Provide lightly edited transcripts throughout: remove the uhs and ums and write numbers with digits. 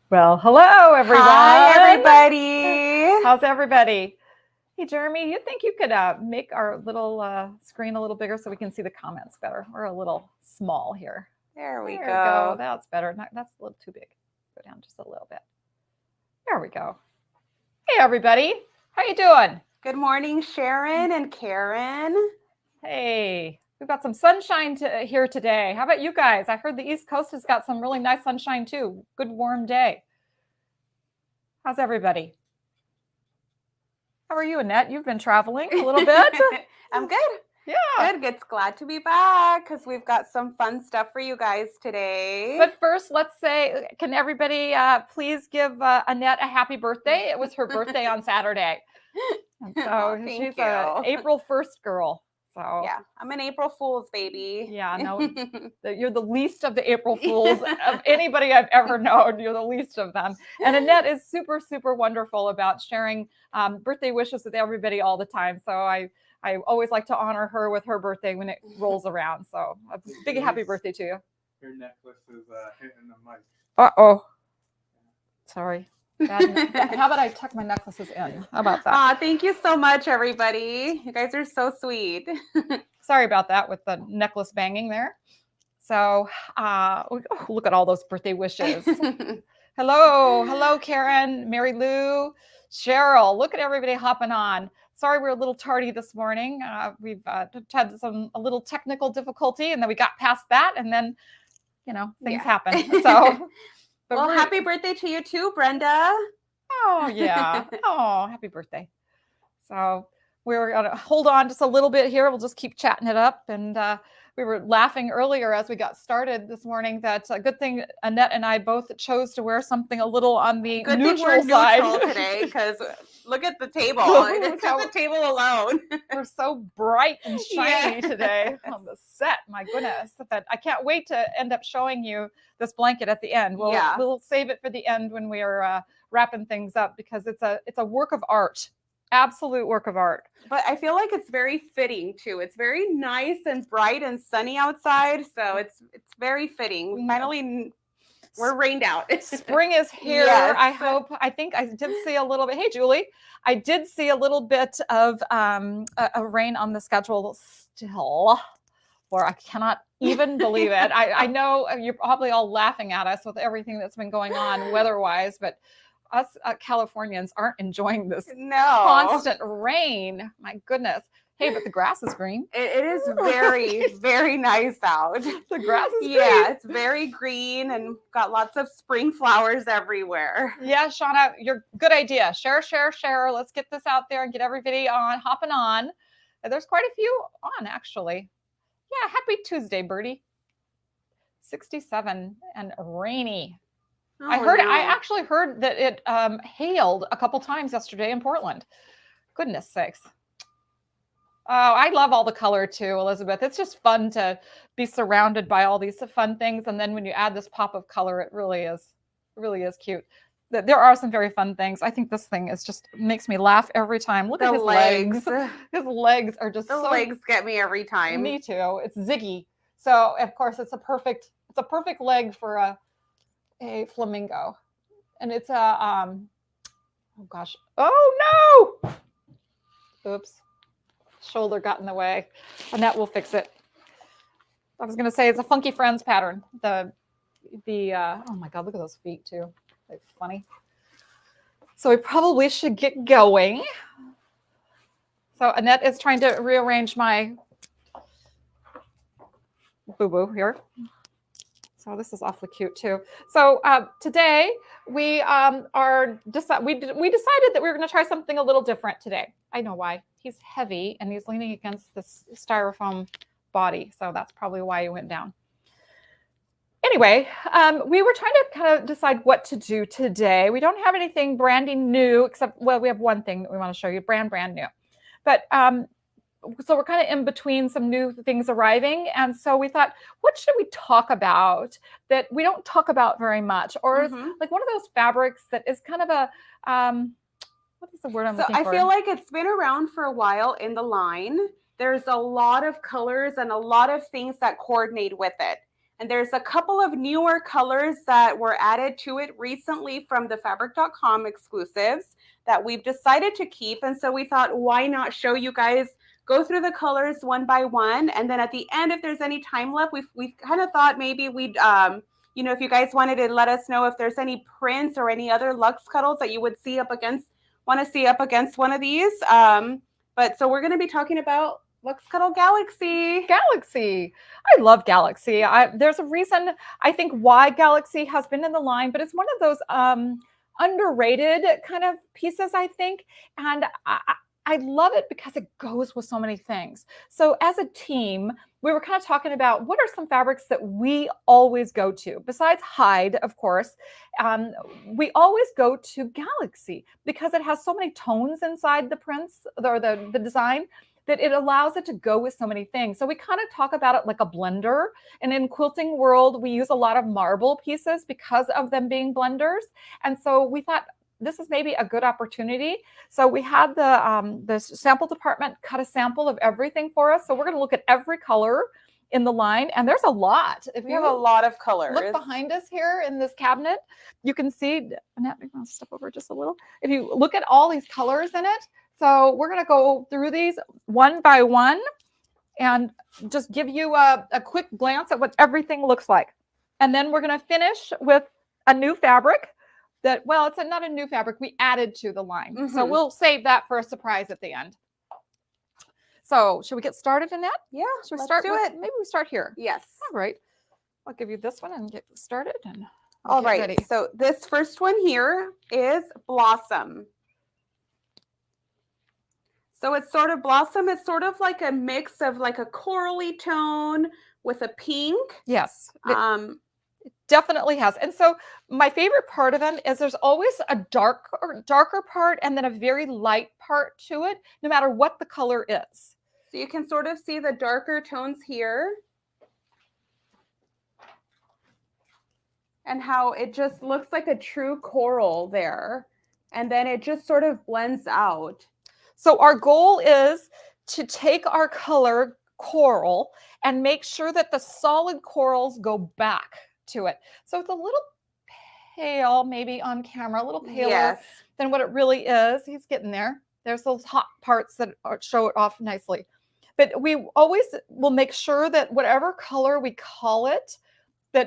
Well, hello, everyone. Hi, everybody. How's everybody? Hey, Jeremy, you think you could make our little screen a little bigger so we can see the comments better? We're a little small here. There we There we go. go. That's better. That's a little too big. Go down just a little bit. There we go. Hey, everybody. How you doing? Good morning, Sharon and Karen. Hey, we've got some sunshine here today. How about you guys? I heard the East Coast has got some really nice sunshine too. Good warm day. How's everybody? How are you, Annette? You've been traveling a little bit. I'm good. Yeah. Good. It's glad to be back because we've got some fun stuff for you guys today. But first, let's say, can everybody please give Annette a happy birthday? It was her birthday on Saturday. And so she's an April 1st girl. So yeah, I'm an April Fool's baby. Yeah, no, you're the least of the April Fools of anybody I've ever known. You're the least of them. And Annette is super, super wonderful about sharing birthday wishes with everybody all the time. So I always like to honor her with her birthday when it rolls around. So a big happy birthday to you. Your necklace is hitting the mic. Uh-oh. Sorry. How about I tuck my necklaces in? How about that? Thank you so much, everybody. You guys are so sweet. Sorry about that with the necklace banging there. So look at all those birthday wishes. Hello, Karen, Mary Lou, Cheryl. Look at everybody hopping on. Sorry, we're a little tardy this morning. We've had a little technical difficulty, and then we got past that, and then, things happen. So, well, happy birthday to you too, Brenda. Oh, yeah. Oh, happy birthday. So we're going to hold on just a little bit here. We'll just keep chatting it up. And we were laughing earlier as we got started this morning that a good thing Annette and I both chose to wear something a little on the neutral side. Neutral today, because look at the table. Just the table alone. We're so bright and shiny today on the set. My goodness. But I can't wait to end up showing you this blanket at the end. We'll save it for the end when we are wrapping things up, because it's a work of art. Absolute work of art. But I feel like it's very fitting too. It's very nice and bright and sunny outside, so it's very fitting. Finally, we're rained out. Spring is here. Yes. I think I did see a little bit. Hey, Julie, I did see a little bit of a rain on the schedule still, where I cannot even believe it. I know you're probably all laughing at us with everything that's been going on weather-wise, but us Californians aren't enjoying this constant rain. My goodness. Hey, but the grass is green. It is very, very nice out. The grass is green. Yeah, it's very green and got lots of spring flowers everywhere. Yeah, Shauna, your good idea. Share. Let's get this out there and get everybody hopping on. There's quite a few on, actually. Yeah, happy Tuesday, Birdie. 67 and rainy. Oh, I actually heard that it hailed a couple times yesterday in Portland. Goodness sakes. Oh, I love all the color too, Elizabeth. It's just fun to be surrounded by all these fun things. And then when you add this pop of color, it really is cute. There are some very fun things. I think this thing makes me laugh every time. Look at his legs. His legs are just the legs get me every time. Me too. It's Ziggy. So of course it's a perfect leg for a flamingo, and it's oh no, oops, shoulder got in the way. Annette will fix it. I was gonna say it's a Funky Friends pattern. The oh my god, look at those feet too. They're funny. So we probably should get going. So Annette is trying to rearrange my boo-boo here. Oh, this is awfully cute too. So today we decided that we were going to try something a little different today. I know why. He's heavy and he's leaning against this styrofoam body, so that's probably why he went down. Anyway, we were trying to kind of decide what to do today. We don't have anything brand new, except, well, we have one thing that we want to show you, brand new. But so we're kind of in between some new things arriving. And so we thought, what should we talk about that we don't talk about very much? Or is like one of those fabrics that is kind of a, what is the word I'm looking for? I feel like it's been around for a while in the line. There's a lot of colors and a lot of things that coordinate with it. And there's a couple of newer colors that were added to it recently from the fabric.com exclusives that we've decided to keep. And so we thought, why not show you guys, go through the colors one by one. And then at the end, if there's any time left, we've kind of thought maybe we'd, you know, if you guys wanted to let us know if there's any prints or any other Luxe Cuddles that you would see up against, want to see up against one of these. But so we're going to be talking about Luxe Cuddle Galaxy. Galaxy. I love Galaxy. There's a reason I think why Galaxy has been in the line, but it's one of those underrated kind of pieces, I think. And I love it because it goes with so many things. So as a team, we were kind of talking about what are some fabrics that we always go to, besides hide, of course. We always go to Galaxy because it has so many tones inside the prints or the design that it allows it to go with so many things. So we kind of talk about it like a blender. And in quilting world, we use a lot of marble pieces because of them being blenders. And so we thought this is maybe a good opportunity. So we had the sample department cut a sample of everything for us. So we're going to look at every color in the line, and there's a lot. If We have a lot of colors. look behind us here in this cabinet, you can see, Annette, maybe I'll step over just a little. If you look at all these colors in it, so we're going to go through these one by one and just give you a quick glance at what everything looks like. And then we're going to finish with a new fabric that, well, it's not a new fabric, we added to the line. So we'll save that for a surprise at the end. So should we get started, Annette? Yeah, Should we let's start do with, it. maybe we start here. Yes. All right. I'll give you this one and get started. And All get right. ready. So this first one here is Blossom. So it's sort of Blossom. It's sort of like a mix of like a corally tone with a pink. Yes. It definitely has. And so my favorite part of them is there's always a darker part and then a very light part to it, no matter what the color is. So you can sort of see the darker tones here. And how it just looks like a true coral there. And then it just sort of blends out. So our goal is to take our color coral and make sure that the solid corals go back to it. So it's a little pale, maybe on camera, a little paler than what it really is. He's getting there. There's those hot parts that show it off nicely. But we always will make sure that whatever color we call it,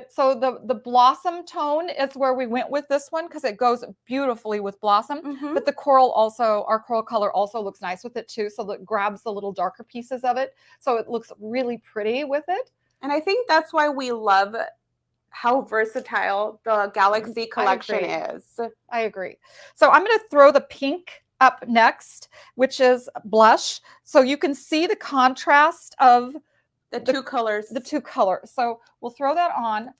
so the blossom tone is where we went with this one because it goes beautifully with blossom. But the coral also, our coral color also looks nice with it too. So that grabs the little darker pieces of it. So it looks really pretty with it. And I think that's why we love how versatile the Galaxy collection is. I agree. So I'm going to throw the pink up next, which is blush. So you can see the contrast of the two colors. The two colors. So we'll throw that on.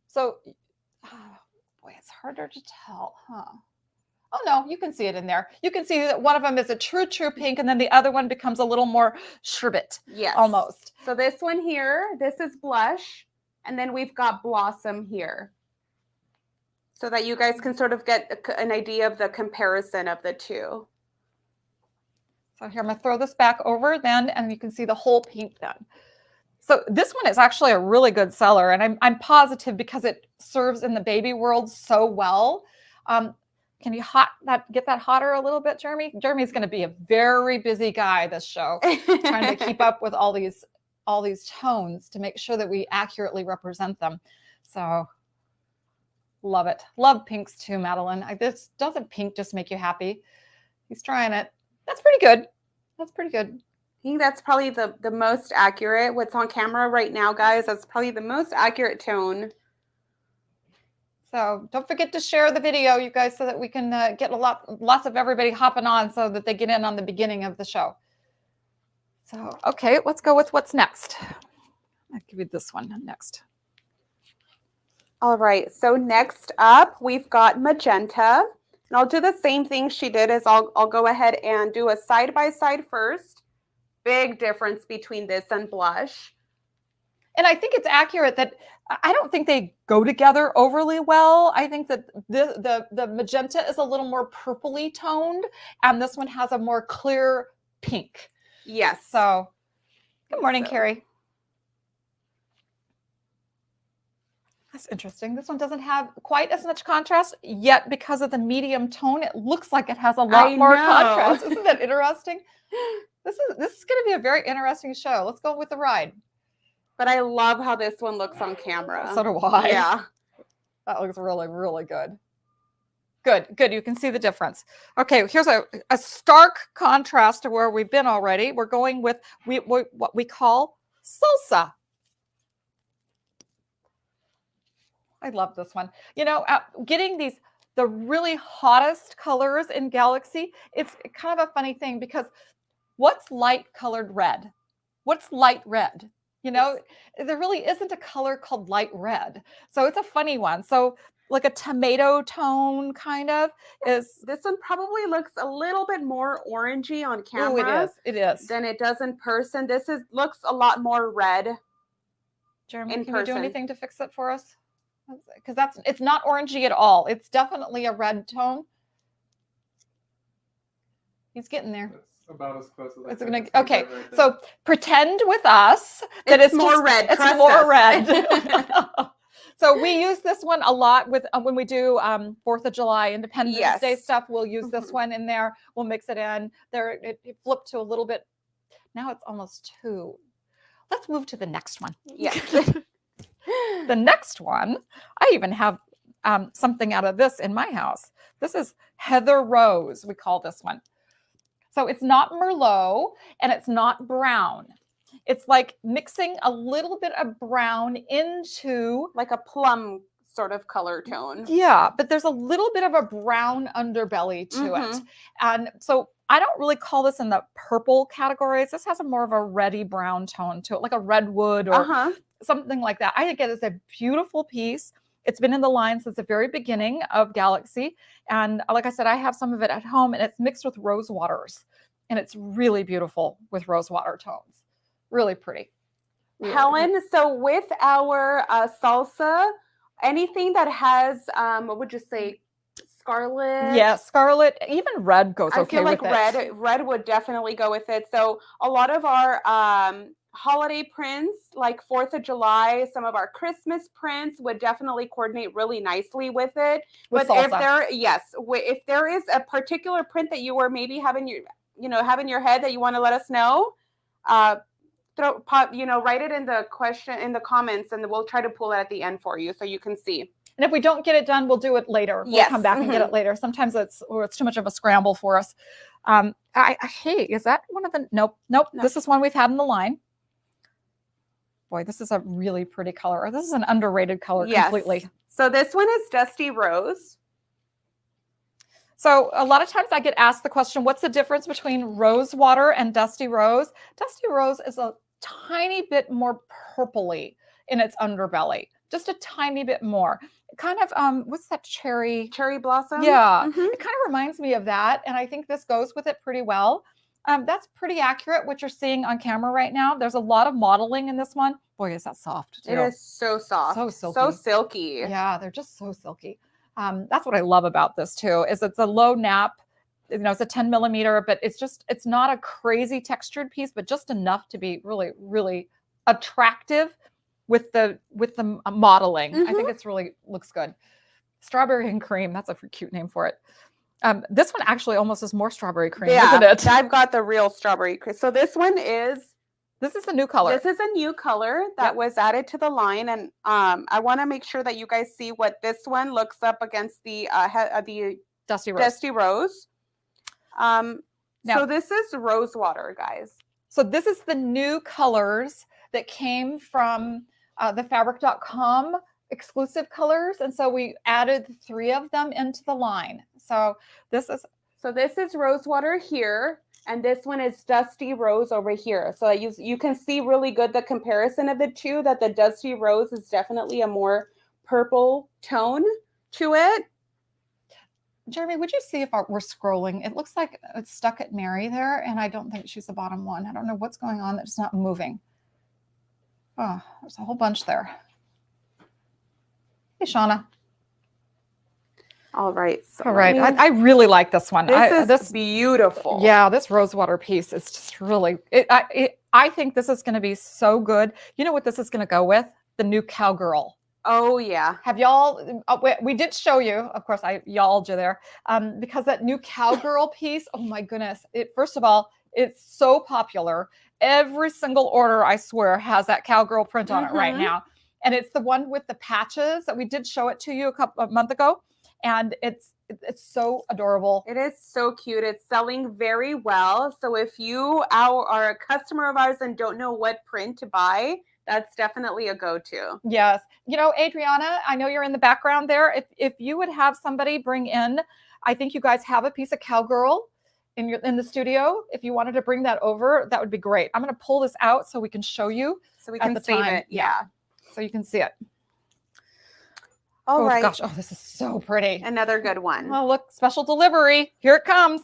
So, oh boy, it's harder to tell, huh? Oh no, you can see it in there. You can see that one of them is a true pink, and then the other one becomes a little more sherbet. Yes. Almost. So this one here, this is blush, and then we've got blossom here. So that you guys can sort of get an idea of the comparison of the two. So here, I'm going to throw this back over then, and you can see the whole pink then. So this one is actually a really good seller, and I'm positive because it serves in the baby world so well. Can you get that hotter a little bit, Jeremy? Jeremy's going to be a very busy guy this show, trying to keep up with all these tones to make sure that we accurately represent them. So love it. Love pinks too, Madeline. Doesn't pink just make you happy? He's trying it. That's pretty good. That's pretty good. I think that's probably the most accurate. What's on camera right now, guys, that's probably the most accurate tone. So don't forget to share the video, you guys, so that we can get lots of everybody hopping on so that they get in on the beginning of the show. So, okay, let's go with what's next. I'll give you this one next. All right, so next up, we've got magenta. And I'll do the same thing she did as I'll go ahead and do a side-by-side first. Big difference between this and blush. And I think it's accurate that I don't think they go together overly well. I think that the magenta is a little more purpley toned, and this one has a more clear pink. Yes. So, good morning, Carrie. That's interesting. This one doesn't have quite as much contrast, yet because of the medium tone, it looks like it has a lot I more know. contrast. Isn't that interesting? This is going to be a very interesting show. Let's go with the ride. But I love how this one looks on camera. So do I. Yeah. That looks really, really good. Good. You can see the difference. Okay, here's a stark contrast to where we've been already. We're going with what we call salsa. I love this one. You know, getting the really hottest colors in Galaxy, it's kind of a funny thing because what's light colored red? What's light red? You know, there really isn't a color called light red. So it's a funny one. So like a tomato tone kind of is. This one probably looks a little bit more orangey on camera. Oh, it is. Than it does in person. This looks a lot more red. Jeremy, can you do anything to fix it for us? Because it's not orangey at all. It's definitely a red tone. He's getting there. It's about as close as It's I gonna can. okay. Right there. So pretend with us that it's more just, red. It's Trust more us. red. So we use this one a lot with when we do 4th of July Independence Day stuff. We'll use this one in there. We'll mix it in. There, it flipped to a little bit. Now it's almost 2. Let's move to the next one. Yes. The next one, I even have something out of this in my house. This is Heather Rose, we call this one. So it's not Merlot and it's not brown. It's like mixing a little bit of brown into like a plum sort of color tone. Yeah, but there's a little bit of a brown underbelly to it. And so I don't really call this in the purple categories. This has a more of a reddy brown tone to it, like a redwood or something like that. I think it is a beautiful piece. It's been in the line since the very beginning of Galaxy. And like I said, I have some of it at home and it's mixed with rose waters. And it's really beautiful with rose water tones. Really pretty. Helen, so with our salsa, anything that has, what would you say, scarlet? Yeah, scarlet, even red goes okay with it. I feel like red would definitely go with it. So a lot of our holiday prints, like 4th of July, some of our Christmas prints would definitely coordinate really nicely with it. With but salsa. if there is a particular print that you were maybe having in your head that you want to let us know, write it in the comments, and we'll try to pull it at the end for you so you can see. And if we don't get it done, we'll do it later. We'll come back and get it later. Sometimes it's too much of a scramble for us. Hey, is that one of the? Nope. This is one we've had in the line. Boy, this is a really pretty color. This is an underrated color completely. So this one is Dusty Rose. So a lot of times I get asked the question, what's the difference between rose water and Dusty Rose? Dusty Rose is a tiny bit more purpley in its underbelly, just a tiny bit more. Kind of, what's that cherry blossom? Yeah, it kind of reminds me of that. And I think this goes with it pretty well. That's pretty accurate what you're seeing on camera right now. There's a lot of modeling in this one. Boy, is that soft too. It is so soft. So silky. So silky. Yeah, they're just so silky. That's what I love about this too, is it's a low nap. It's a 10 millimeter, but it's not a crazy textured piece, but just enough to be really, really attractive with the modeling. I think it's really looks good. Strawberry and cream. That's a cute name for it. This one actually almost is more strawberry cream, isn't it? I've got the real strawberry cream. So this is a new color. This is a new color that was added to the line, and I want to make sure that you guys see what this one looks up against the Dusty Rose. Dusty Rose. So this is rose water, guys. So this is the new colors that came from the fabric.com exclusive colors, and so we added 3 of them into the line. So this is rose water here, and this one is Dusty Rose over here. So you can see really good the comparison of the two, that the Dusty Rose is definitely a more purple tone to it. Jeremy, would you see if we're scrolling? It looks like it's stuck at Mary there, and I don't think she's the bottom one. I don't know what's going on. That's not moving. Oh, there's a whole bunch there. Hey, Shauna. All right. All right. I really like this one. This is beautiful. Yeah, this rosewater piece is just really, I think this is going to be so good. You know what this is going to go with? The new Cowgirl Oh yeah. Have y'all, we did show you, of course, I y'alled you there, because that new cowgirl piece, oh my goodness. First of all, it's so popular. Every single order, I swear, has that cowgirl print on it right Mhm. now. And it's the one with the patches that we did show it to you a month ago. And it's so adorable. It is so cute. It's selling very well. So if you are a customer of ours and don't know what print to buy, that's definitely a go-to. Yes. You know, Adriana, I know you're in the background there. If you would have somebody bring in, I think you guys have a piece of cowgirl in the studio. If you wanted to bring that over, that would be great. I'm going to pull this out so we can show you So we at can the save time. it. Yeah. So you can see it. All Oh right. gosh, oh, this is so pretty. Another good one. Oh, look, special delivery. Here it comes.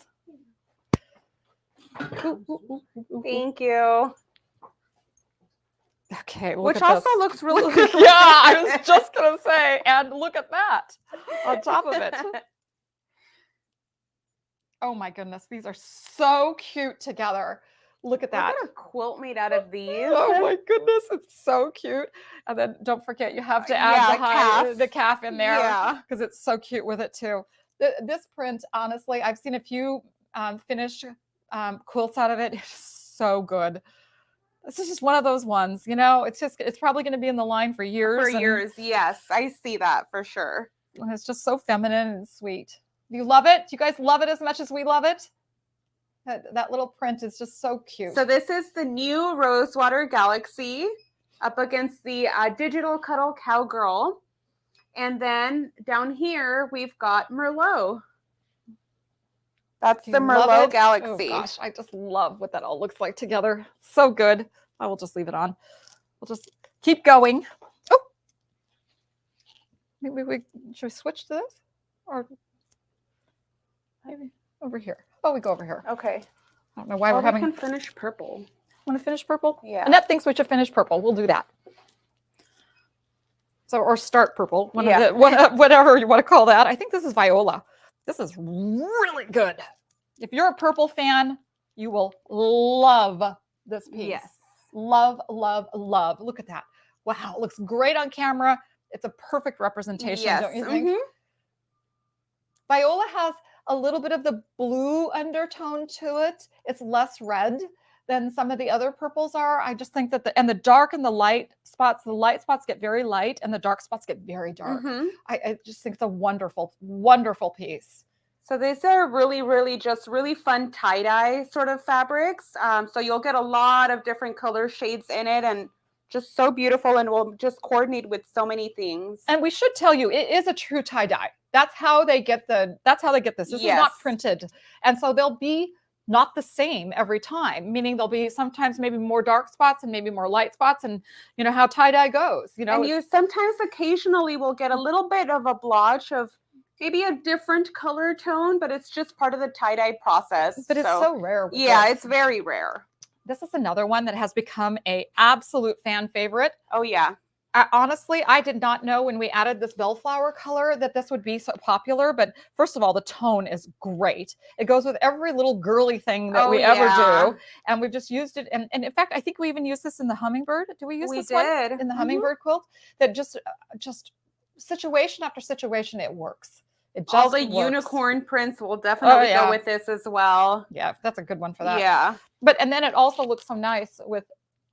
Thank you. Okay, look Which at also this. looks really Yeah, good. I was just going to say, and look at that on top of it. Oh my goodness, these are so cute together. Look at that. Look at a quilt made out of these. Oh my goodness, it's so cute. And then don't forget, you have to add Yeah, the calf in there Yeah. because it's so cute with it too. This print, honestly, I've seen a few finished quilts out of it. It's so good. This is just one of those ones, you know, it's probably going to be in the line for years. For years, yes. I see that for sure. And it's just so feminine and sweet. Do you love it? Do you guys love it as much as we love it? That little print is just so cute. So this is the new Rosewater Galaxy up against the Digital Cuddle Cowgirl. And then down here, we've got Merlot. That's the Merlot Galaxy. Oh gosh, I just love what that all looks like together. So good. I will just leave it on. We'll just keep going. Oh, maybe should we switch to this? Or maybe over here. Oh, we go over here. Okay. I don't know why Well, we're having. We can finish purple. Want to finish purple? Yeah. Annette thinks we should finish purple. We'll do that. So, or start purple. Whatever you want to call that. I think this is Viola. This is really good. If you're a purple fan, you will love this piece. Yes. Love, love, love. Look at that. Wow, it looks great on camera. It's a perfect representation, Yes. don't you think? Viola has a little bit of the blue undertone to it. It's less red than some of the other purples are. I just think that the dark and the light spots get very light and the dark spots get very dark. I just think it's a wonderful, wonderful piece. So these are really just really fun tie-dye sort of fabrics. So you'll get a lot of different color shades in it and just so beautiful and will just coordinate with so many things. And we should tell you, it is a true tie-dye. That's how they get this. This is not printed. And so they'll be not the same every time, meaning there'll be sometimes maybe more dark spots and maybe more light spots, and you know how tie-dye goes. You know, and you sometimes occasionally will get a little bit of a blotch of maybe a different color tone, but it's just part of the tie-dye process. But it's so rare. Yeah, it's very rare. This is another one that has become an absolute fan favorite. Oh yeah. Honestly, I did not know when we added this bellflower color that this would be so popular. But first of all, the tone is great. It goes with every little girly thing that we ever do. And we've just used it. And in fact, I think we even used this in the hummingbird. Do we use this one in the hummingbird quilt? That just situation after situation, it works. It just all the works. Unicorn prints will definitely go with this as well. Yeah, that's a good one for that. Yeah. And then it also looks so nice with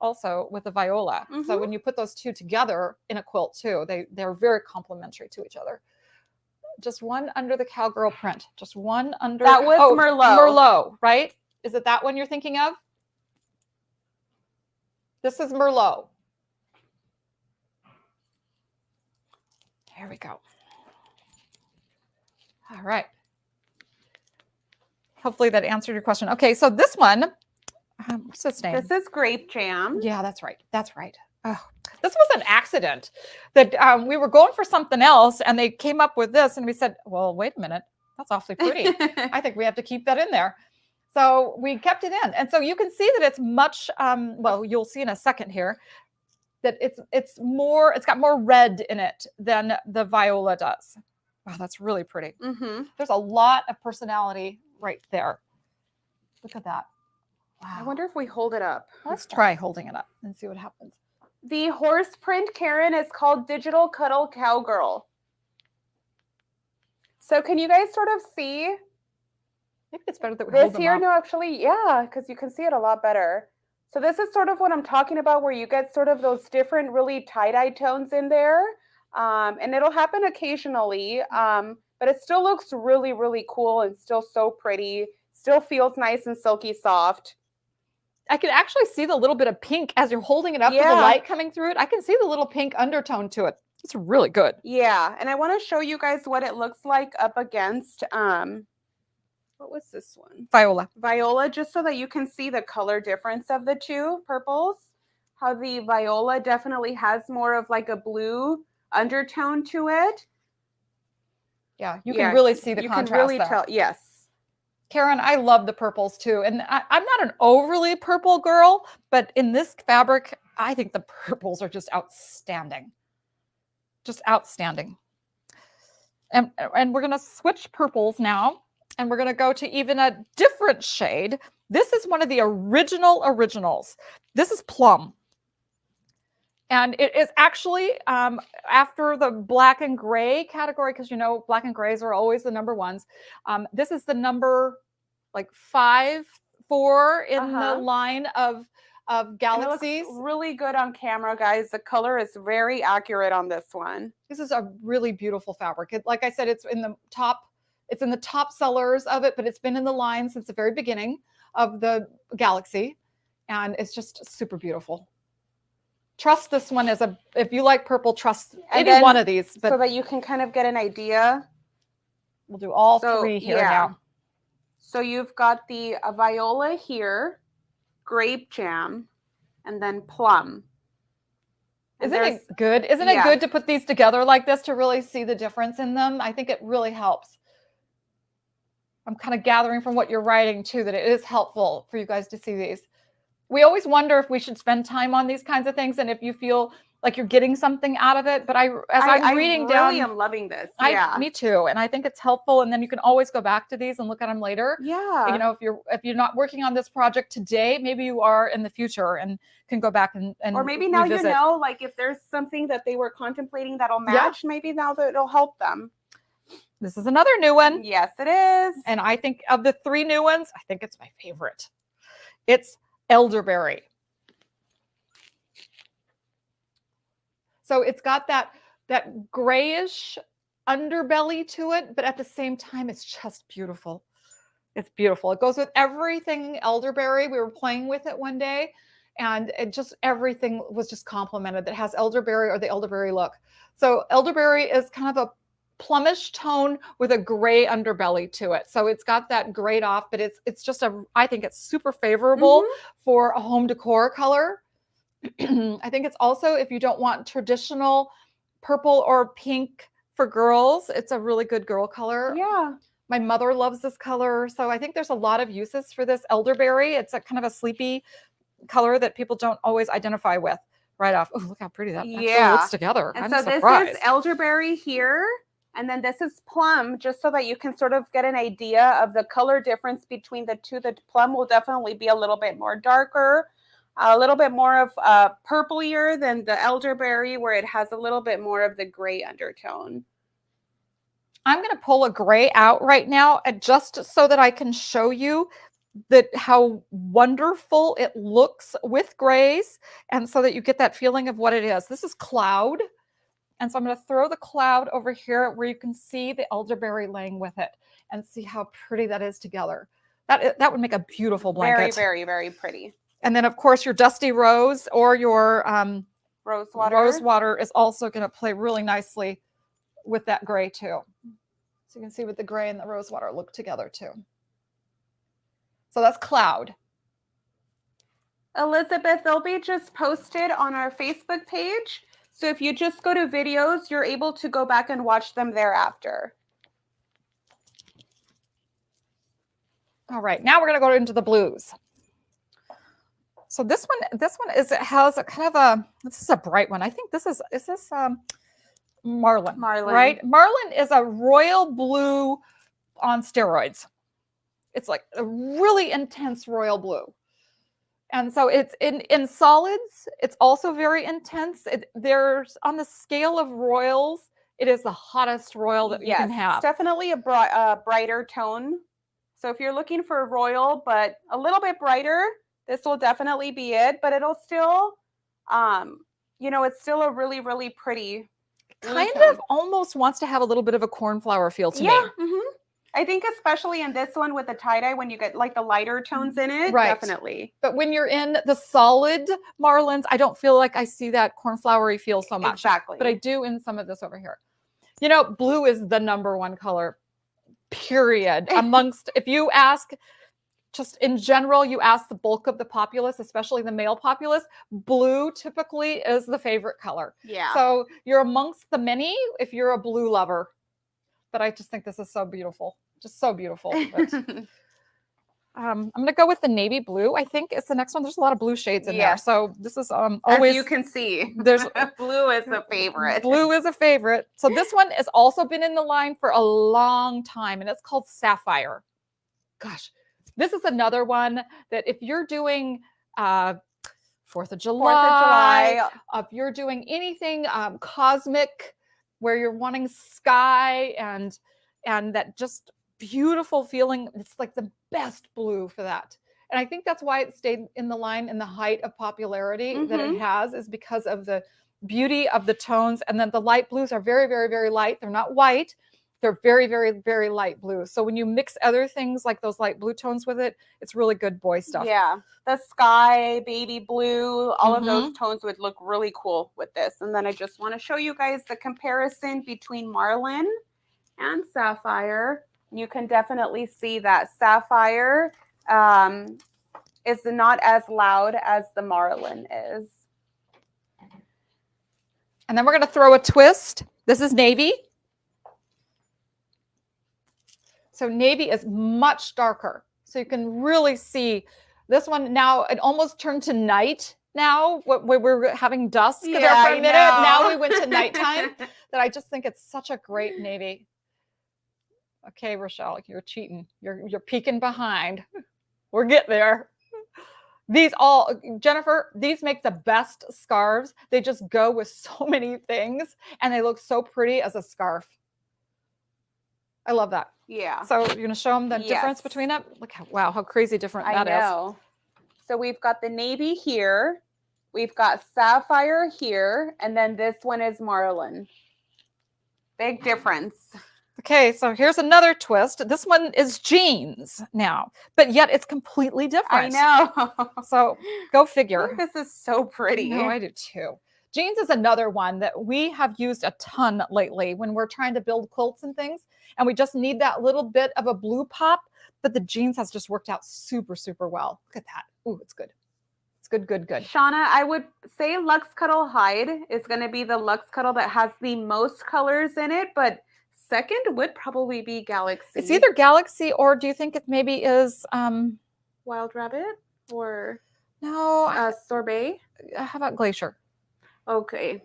the Viola. So when you put those two together in a quilt too, they're very complementary to each other. Just one under the cowgirl print. Just one under. That was Merlot. Merlot, right? Is it that one you're thinking of? This is Merlot. Here we go. All right. Hopefully that answered your question. Okay, so this one, what's its name? This is Grape Jam. Yeah, that's right. That's right. Oh, this was an accident that we were going for something else and they came up with this and we said, well, wait a minute. That's awfully pretty. I think we have to keep that in there. So we kept it in. And so you can see that it's much, well, you'll see in a second here that it's got more red in it than the Viola does. Wow, that's really pretty. There's a lot of personality right there. Look at that. Wow. I wonder if we hold it up. Let's try holding it up and see what happens. The horse print, Karen, is called Digital Cuddle Cowgirl. So can you guys sort of see Maybe it's better that we hold this them here? up. No, actually, yeah, because you can see it a lot better. So this is sort of what I'm talking about, where you get sort of those different really tie-dye tones in there. And it'll happen occasionally, but it still looks really, really cool and still so pretty. Still feels nice and silky soft. I can actually see the little bit of pink as you're holding it up with the Yeah. light coming through it. I can see the little pink undertone to it. It's really good. Yeah, and I want to show you guys what it looks like up against, what was this one? Viola. Viola, just so that you can see the color difference of the two purples. How the Viola definitely has more of like a blue undertone to it. Yeah, you can really see the you contrast can really there. tell. Yes. Karen, I love the purples too. And I'm not an overly purple girl, but in this fabric, I think the purples are just outstanding. Just outstanding. And we're going to switch purples now. And we're going to go to even a different shade. This is one of the originals. This is plum. And it is actually after the black and gray category, because you know black and grays are always the number ones. This is the number like 5, 4 in the line of galaxies. It looks really good on camera, guys. The color is very accurate on this one. This is a really beautiful fabric. Like I said, it's in the top sellers of it, but it's been in the line since the very beginning of the galaxy, and it's just super beautiful. Trust this one if you like purple, trust any one of these. But so that you can kind of get an idea. We'll do all three here now. So you've got the Viola here, grape jam, and then plum. And Isn't it good? Isn't it good to put these together like this to really see the difference in them? I think it really helps. I'm kind of gathering from what you're writing too, that it is helpful for you guys to see these. We always wonder if we should spend time on these kinds of things and if you feel like you're getting something out of it. But I'm reading down, I really am loving this. Yeah, me too. And I think it's helpful. And then you can always go back to these and look at them later. Yeah. You know, if you're not working on this project today, maybe you are in the future and can go back and or maybe now revisit. you know, like if there's something that they were contemplating that'll match, maybe now that it'll help them. This is another new one. Yes, it is. And I think of the 3 new ones, I think it's my favorite. It's elderberry. So it's got that grayish underbelly to it, but at the same time, it's just beautiful. It's beautiful. It goes with everything elderberry. We were playing with it one day, and everything was just complimented that has elderberry or the elderberry look. So elderberry is kind of a plumish tone with a gray underbelly to it. So it's got that grayed off, but it's just I think it's super favorable for a home decor color. I think it's also, if you don't want traditional purple or pink for girls, it's a really good girl color. Yeah. My mother loves this color. So I think there's a lot of uses for this elderberry. It's a kind of a sleepy color that people don't always identify with right off. Oh, look how pretty that actually looks together. And I'm so surprised. This is elderberry here. And then this is plum, just so that you can sort of get an idea of the color difference between the two. The plum will definitely be a little bit more darker, a little bit more of purplier than the elderberry, where it has a little bit more of the gray undertone. I'm going to pull a gray out right now, just so that I can show you how wonderful it looks with grays, and so that you get that feeling of what it is. This is cloud. And so I'm going to throw the cloud over here where you can see the elderberry laying with it and see how pretty that is together. That would make a beautiful blanket. Very, very, very pretty. And then, of course, your dusty rose or your rosewater is also going to play really nicely with that gray too. So you can see what the gray and the rosewater look together too. So that's cloud. Elizabeth, they'll be just posted on our Facebook page. So if you just go to videos, you're able to go back and watch them thereafter. All right, now we're going to go into the blues. So this one has a kind of this is a bright one. I think this is Marlin, right? Marlin is a royal blue on steroids. It's like a really intense royal blue. And so it's in solids, it's also very intense. There's on the scale of royals, it is the hottest royal that you can have. It's definitely a brighter tone. So if you're looking for a royal, but a little bit brighter, this will definitely be it. But it'll still, it's still a really, really pretty blue Kind tone. of almost wants to have a little bit of a cornflower feel to me. Mm-hmm. I think especially in this one with the tie-dye, when you get like the lighter tones in it, Right. definitely. But when you're in the solid marlins, I don't feel like I see that cornflowery feel so much. Exactly. But I do in some of this over here. Blue is the #1 color, period. Amongst, if you ask, just in general, you ask the bulk of the populace, especially the male populace, blue typically is the favorite color. Yeah. So you're amongst the many if you're a blue lover. But I just think this is so beautiful. Just so beautiful. But, I'm going to go with the navy blue. I think it's the next one. There's a lot of blue shades in there. So this is always. As you can see, there's blue is a favorite. Blue is a favorite. So this one has also been in the line for a long time, and it's called Sapphire. Gosh, this is another one that if you're doing 4th of July, if you're doing anything cosmic, where you're wanting sky and that just beautiful feeling, it's like the best blue for that. And I think that's why it stayed in the line in the height of popularity that it has, is because of the beauty of the tones. And then the light blues are very, very, very light. They're not white. They're very, very, very light blue. So when you mix other things like those light blue tones with it, it's really good boy stuff. Yeah. The sky, baby blue, all of those tones would look really cool with this. And then I just want to show you guys the comparison between Marlin and Sapphire. You can definitely see that Sapphire is not as loud as the Marlin is. And then we're going to throw a twist. This is navy. So navy is much darker. So you can really see this one now. It almost turned to night now. We're having dusk there for a minute. Now we went to nighttime. That I just think it's such a great navy. Okay, Rochelle, you're cheating. You're peeking behind. We're getting there. Jennifer, these make the best scarves. They just go with so many things, and they look so pretty as a scarf. I love that. Yeah. So you're going to show them the difference between it? Look how crazy different that is. I know. So we've got the navy here. We've got Sapphire here. And then this one is Marlin. Big difference. Okay, so here's another twist. This one is jeans now, but yet it's completely different. I know. So go figure. This is so pretty. No, I do too. Jeans is another one that we have used a ton lately when we're trying to build quilts and things, and we just need that little bit of a blue pop, but the jeans has just worked out super, super well. Look at that. Ooh, it's good. It's good, good, good. Shauna, I would say Luxe Cuddle Hide is going to be the Luxe Cuddle that has the most colors in it, but second would probably be Galaxy. It's either Galaxy, or do you think it maybe is Wild Rabbit or no Sorbet? How about Glacier? Okay.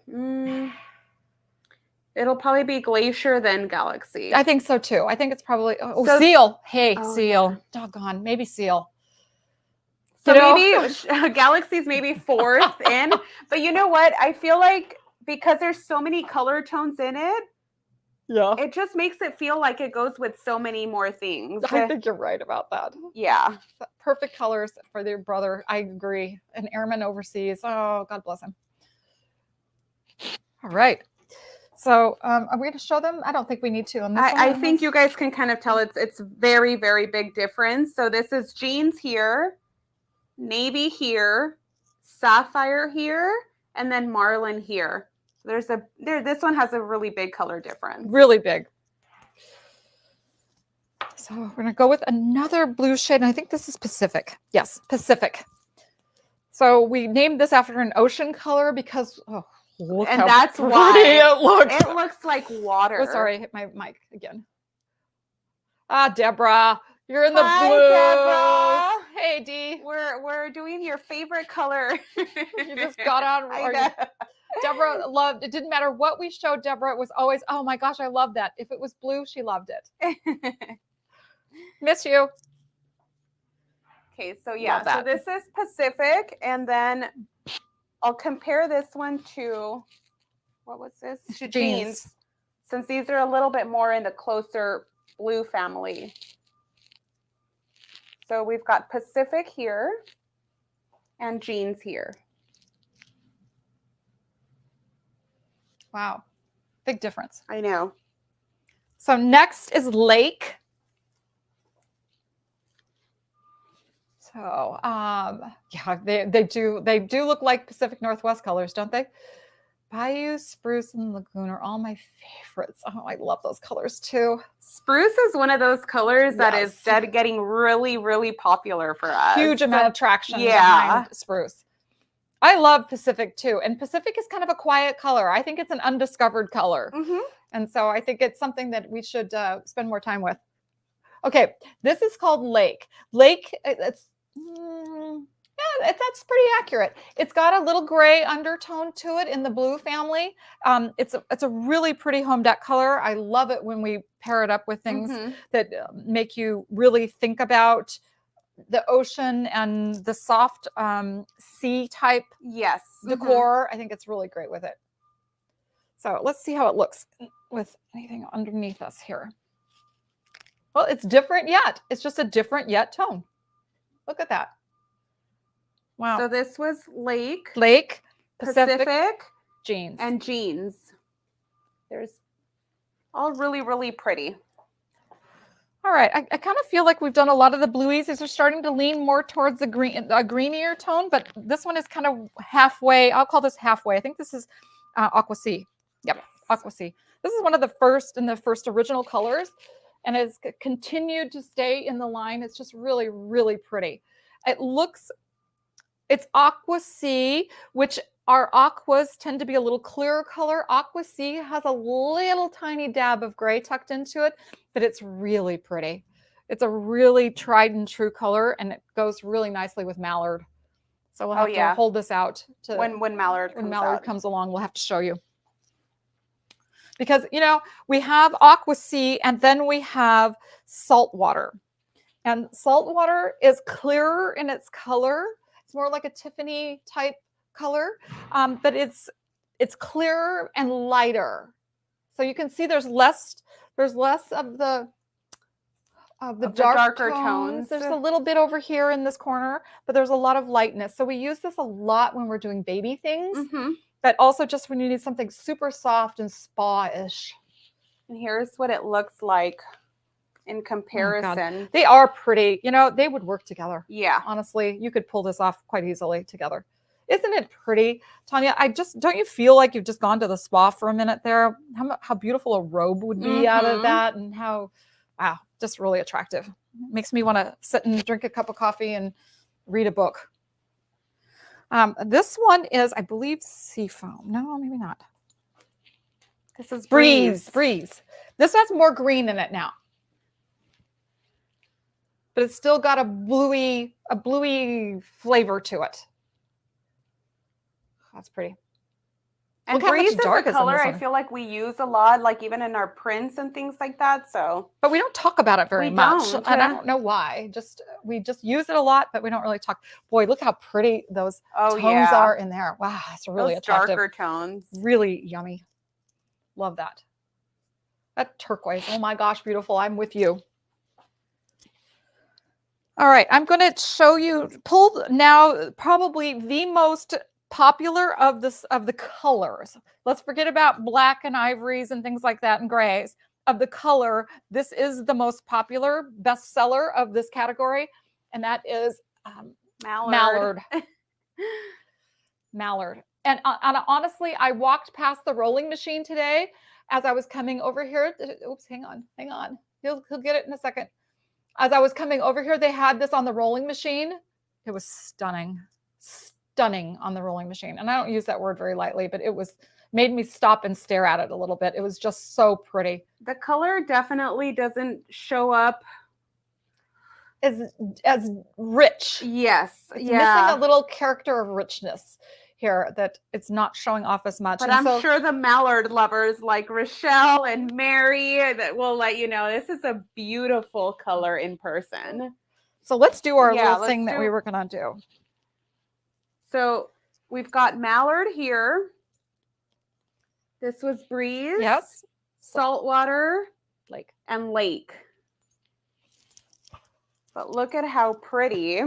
It'll probably be Glacier, then Galaxy. I think so too. I think it's probably Seal. Hey, Seal. Yeah. Doggone, maybe Seal. So maybe Galaxy's maybe 4th in. But you know what? I feel like because there's so many color tones in it, it just makes it feel like it goes with so many more things. I think you're right about that. Yeah. Perfect colors for their brother. I agree. An airman overseas. Oh, God bless him. All right. So are we going to show them? I don't think we need to. On this one. I think you guys can kind of tell it's very, very big difference. So this is jeans here, navy here, Sapphire here, and then Marlin here. This one has a really big color difference. Really big. So we're going to go with another blue shade. And I think this is Pacific. Yes, Pacific. So we named this after an ocean color because, look and how that's pretty why it looks. It looks like water. Oh, sorry, I hit my mic again. Deborah, you're in the Hi, blues. Deborah. Hey, Dee. We're doing your favorite color. You just got on. Deborah loved it. Didn't matter what we showed Deborah. It was always, oh my gosh, I love that. If it was blue, she loved it. Miss you. Okay, so yeah, Love so that. this is Pacific, and then I'll compare this one to, what was this? To jeans, since these are a little bit more in the closer blue family. So we've got Pacific here and jeans here. Wow. Big difference. I know. So next is Lake. So yeah, they do look like Pacific Northwest colors, don't they? Bayou, Spruce, and Lagoon are all my favorites. Oh, I love those colors too. Spruce is one of those colors that is Yes. getting really, really popular for us. Huge amount of traction Yeah. behind Spruce. I love Pacific too. And Pacific is kind of a quiet color. I think it's an undiscovered color. Mhm. And so I think it's something that we should spend more time with. Okay, this is called Lake. Lake, that's pretty accurate. It's got a little gray undertone to it in the blue family. It's a really pretty home deck color. I love it when we pair it up with things that make you really think about the ocean and the soft sea type Yes. decor. I think it's really great with it. So let's see how it looks with anything underneath us here. Well, it's different yet. It's just a different yet tone. Look at that. Wow. So this was Lake, Pacific, jeans. and jeans. There's all really, really pretty. All right. I kind of feel like we've done a lot of the bluies. These are starting to lean more towards the green, a greenier tone, but this one is kind of halfway. I'll call this halfway. I think this is Aqua Sea. Yep, yes. Aqua Sea. This is one of the first original colors, and it's continued to stay in the line. It's just really, really pretty. It's Aqua Sea, which our aquas tend to be a little clearer color. Aqua Sea has a little tiny dab of gray tucked into it, but it's really pretty. It's a really tried and true color, and it goes really nicely with mallard. So we'll have to hold this out to when mallard comes along. We'll have to show you. Because, we have Aqua Sea and then we have saltwater. And saltwater is clearer in its color. It's more like a Tiffany type color, but it's clearer and lighter. So you can see there's less of the darker tones. There's a little bit over here in this corner, but there's a lot of lightness. So we use this a lot when we're doing baby things. But also just when you need something super soft and spa-ish. And here's what it looks like in comparison. Oh, they are pretty. They would work together. Yeah. Honestly, you could pull this off quite easily together. Isn't it pretty? Tanya, don't you feel like you've just gone to the spa for a minute there? How beautiful a robe would be out of that, and how, wow, just really attractive. Makes me want to sit and drink a cup of coffee and read a book. This one is, I believe, Seafoam. No, maybe not. This is Breeze. This has more green in it now. But it's still got a bluey flavor to it. That's pretty. And Breeze is a color I feel like we use a lot, like even in our prints and things like that. So, but we don't talk about it very much, and I don't know why. We just use it a lot, but we don't really talk. Boy, look how pretty those tones are in there. Wow, it's really attractive. Darker tones, really yummy. Love that. That turquoise. Oh my gosh, beautiful. I'm with you. All right, I'm going to show you. Pull now. Probably the most popular of the colors. Let's forget about black and ivories and things like that and grays. Of the color, this is the most popular bestseller of this category, and that is mallard. Mallard. And honestly, I walked past the rolling machine today as I was coming over here. Oops, hang on. He'll get it in a second. As I was coming over here, they had this on the rolling machine. It was stunning on the rolling machine. And I don't use that word very lightly, but it made me stop and stare at it a little bit. It was just so pretty. The color definitely doesn't show up as rich. Yes. It's missing a little character of richness here that it's not showing off as much. But I'm sure the mallard lovers like Rochelle and Mary that will let you know this is a beautiful color in person. So let's do our Yeah, little thing that we were going to do. So we've got mallard here. This was breeze. Yes. Saltwater. Lake. And lake. But look at how pretty.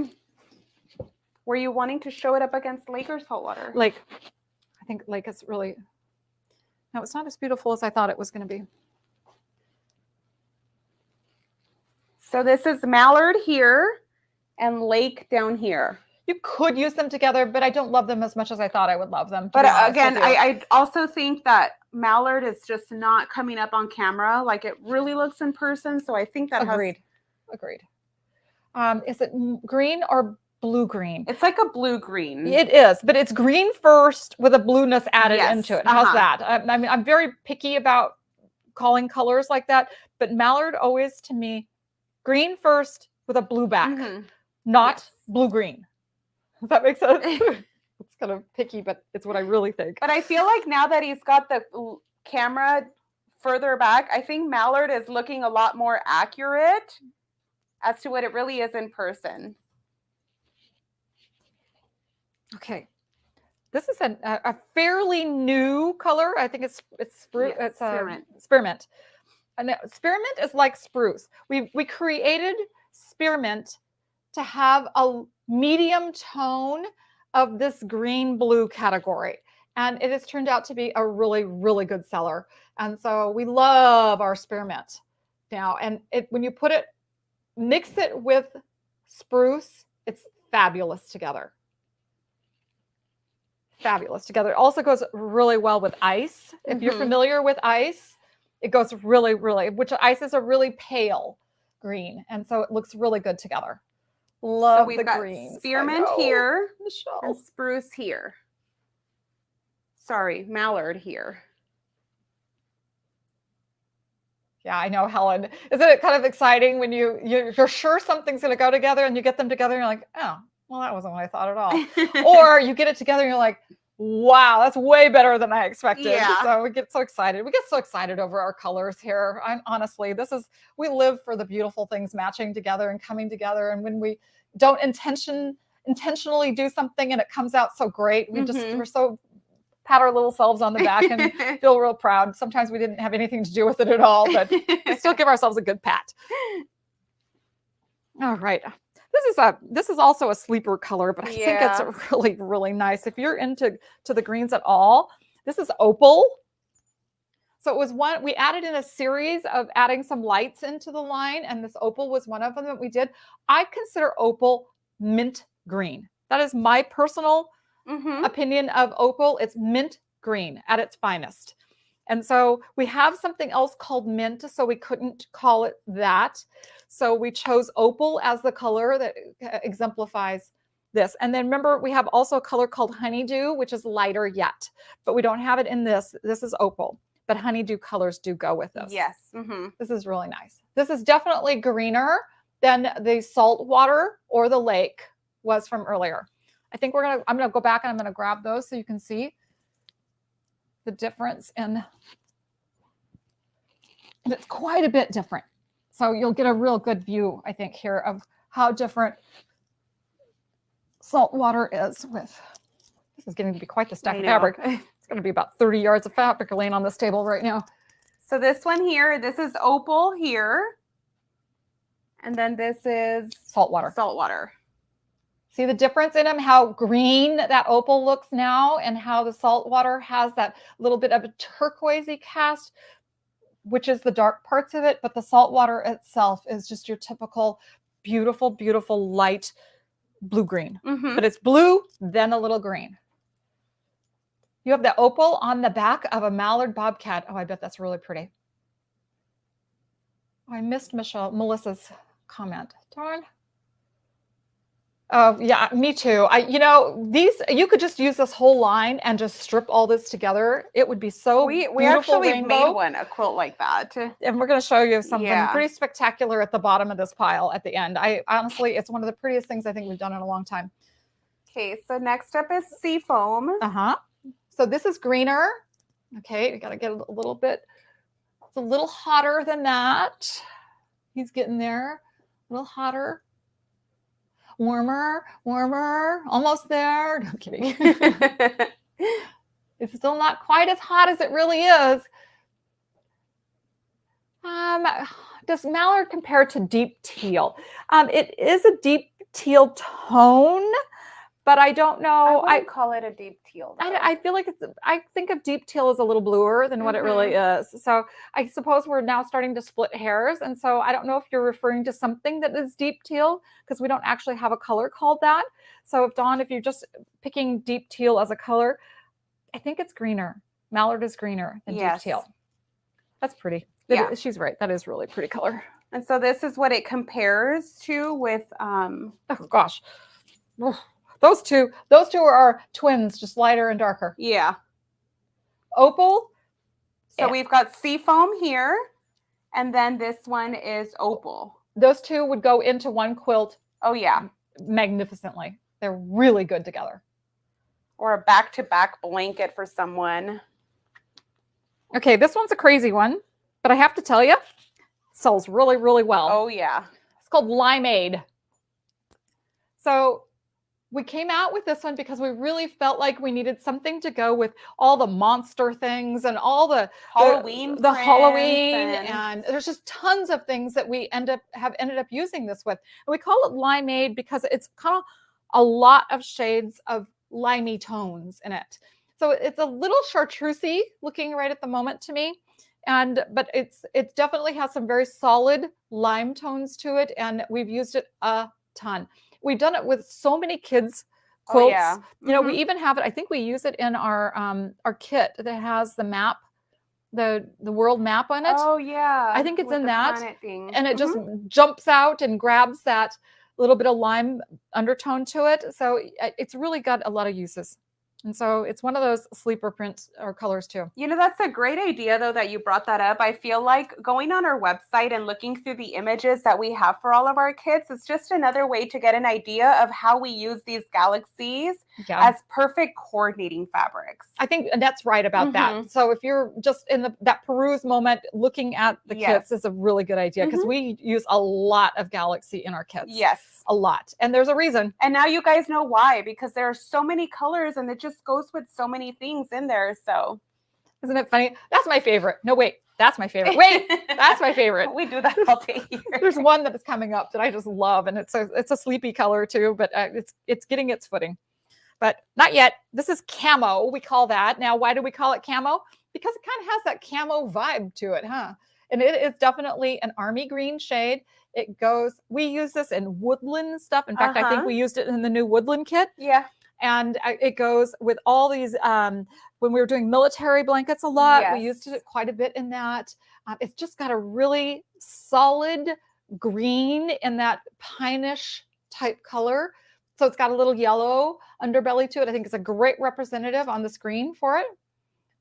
Were you wanting to show it up against lake or saltwater? Lake. I think lake is really, no, it's not as beautiful as I thought it was going to be. So this is mallard here and lake down here. You could use them together, but I don't love them as much as I thought I would love them. But again, I also think that mallard is just not coming up on camera like it really looks in person. So I think that Agreed. Is it green or blue-green? It's like a blue-green. It is, but it's green first with a blueness added Yes, into it. How's that? I mean, I'm very picky about calling colors like that, but mallard always, to me, green first with a blue back, not blue-green. Does that make sense? It's kind of picky, but it's what I really think. But I feel like now that he's got the camera further back, I think mallard is looking a lot more accurate as to what it really is in person. Okay. This is a fairly new color. I think it's spruce. Yes, it's spearmint. Spearmint. And spearmint is like spruce. We created spearmint to have a medium tone of this green blue category. And it has turned out to be a really, really good seller. And so we love our spearmint now. And when you mix it with spruce, it's fabulous together. Fabulous together. It also goes really well with ice. If you're familiar with ice, it goes really, which ice is a really pale green. And so it looks really good together. Love so the greens. Spearmint here Michelle. and spruce here. Sorry, mallard here. Yeah, I know, Helen. Isn't it kind of exciting when you're sure something's going to go together and you get them together and you're like, oh, well, that wasn't what I thought at all. Or you get it together and you're like, wow, that's way better than I expected. Yeah. So we get so excited. We get so excited over our colors here. Honestly, we live for the beautiful things matching together and coming together. And when we don't intentionally do something and it comes out so great, we're so pat our little selves on the back and feel real proud. Sometimes we didn't have anything to do with it at all, but we still give ourselves a good pat. All right. This is also a sleeper color, but I think it's really, really nice. If you're into the greens at all, this is opal. So it was we added in a series of adding some lights into the line, and this opal was one of them that we did. I consider opal mint green. That is my personal opinion of opal. It's mint green at its finest. And so we have something else called mint, so we couldn't call it that. So we chose opal as the color that exemplifies this. And then remember, we have also a color called honeydew, which is lighter yet, but we don't have it in this. This is opal, but honeydew colors do go with this. Yes. This is really nice. This is definitely greener than the salt water or the lake was from earlier. I think I'm going to go back and I'm going to grab those so you can see the difference and it's quite a bit different. So you'll get a real good view, I think, here of how different salt water is with, this is getting to be quite the stack of fabric. It's going to be about 30 yards of fabric laying on this table right now. So this one here, this is opal here. And then this is salt water. Salt water. See the difference in them, how green that opal looks now and how the salt water has that little bit of a turquoisey cast, which is the dark parts of it, but the salt water itself is just your typical beautiful, beautiful light blue-green. But it's blue, then a little green. You have the opal on the back of a mallard bobcat. Oh, I bet that's really pretty. Oh, I missed Melissa's comment. Darn. Oh, yeah, me too. You could just use this whole line and just strip all this together. It would be so beautiful. We actually rainbow. made a quilt like that. And we're going to show you something pretty spectacular at the bottom of this pile at the end. Honestly, it's one of the prettiest things I think we've done in a long time. Okay, so next up is sea foam. So this is greener. Okay, we got to get a little bit. It's a little hotter than that. He's getting there. A little hotter. warmer, warmer, almost there. No, I'm kidding. It's still not quite as hot as it really is. Does mallard compare to deep teal? It is a deep teal tone, but I don't know. I wouldn't call it a deep teal. I feel like I think of deep teal as a little bluer than what it really is. So I suppose we're now starting to split hairs. And so I don't know if you're referring to something that is deep teal, because we don't actually have a color called that. So if Dawn, if you're just picking deep teal as a color, I think it's greener. Mallard is greener than deep teal. That's pretty. Yeah. She's right. That is really pretty color. And so this is what it compares to with oh gosh. Oh, those two are twins, just lighter and darker. Yeah. Opal. So we've got seafoam here, and then this one is opal. Those two would go into one quilt. Oh yeah. Magnificently. They're really good together. Or a back-to-back blanket for someone. Okay, this one's a crazy one, but I have to tell you, it sells really, really well. Oh yeah. It's called Limeade. So we came out with this one because we really felt like we needed something to go with all the monster things and all the Halloween, the Halloween, and there's just tons of things that we have ended up using this with. And we call it Limeade because it's kind of a lot of shades of limey tones in it. So it's a little chartreusey looking right at the moment to me. But it definitely has some very solid lime tones to it, and we've used it a ton. We've done it with so many kids quilts. Oh, yeah. You know, we even have it. I think we use it in our kit that has the map, the world map on it. Oh yeah. I think it's in that, thing. and it just jumps out and grabs that little bit of lime undertone to it. So it's really got a lot of uses. And so it's one of those sleeper prints or colors too. You know, that's a great idea though that you brought that up. I feel like going on our website and looking through the images that we have for all of our kits is just another way to get an idea of how we use these galaxies as perfect coordinating fabrics. I think that's right about that. So if you're just in that peruse moment, looking at the kits is a really good idea, because we use a lot of galaxy in our kits. Yes. A lot. And there's a reason. And now you guys know why, because there are so many colors and it just goes with so many things in there. So isn't it funny? That's my favorite. No, wait, that's my favorite. Wait, that's my favorite. We do that all day here. There's one that is coming up that I just love, and it's a sleepy color too, but it's getting its footing. But not yet. This is camo, we call that. Now, why do we call it camo? Because it kind of has that camo vibe to it, huh? And it is definitely an army green shade. We use this in woodland stuff. In fact, I think we used it in the new woodland kit. Yeah. And it goes with all these, when we were doing military blankets a lot, we used it quite a bit in that. It's just got a really solid green in that pineish type color. So it's got a little yellow underbelly to it. I think it's a great representative on the screen for it.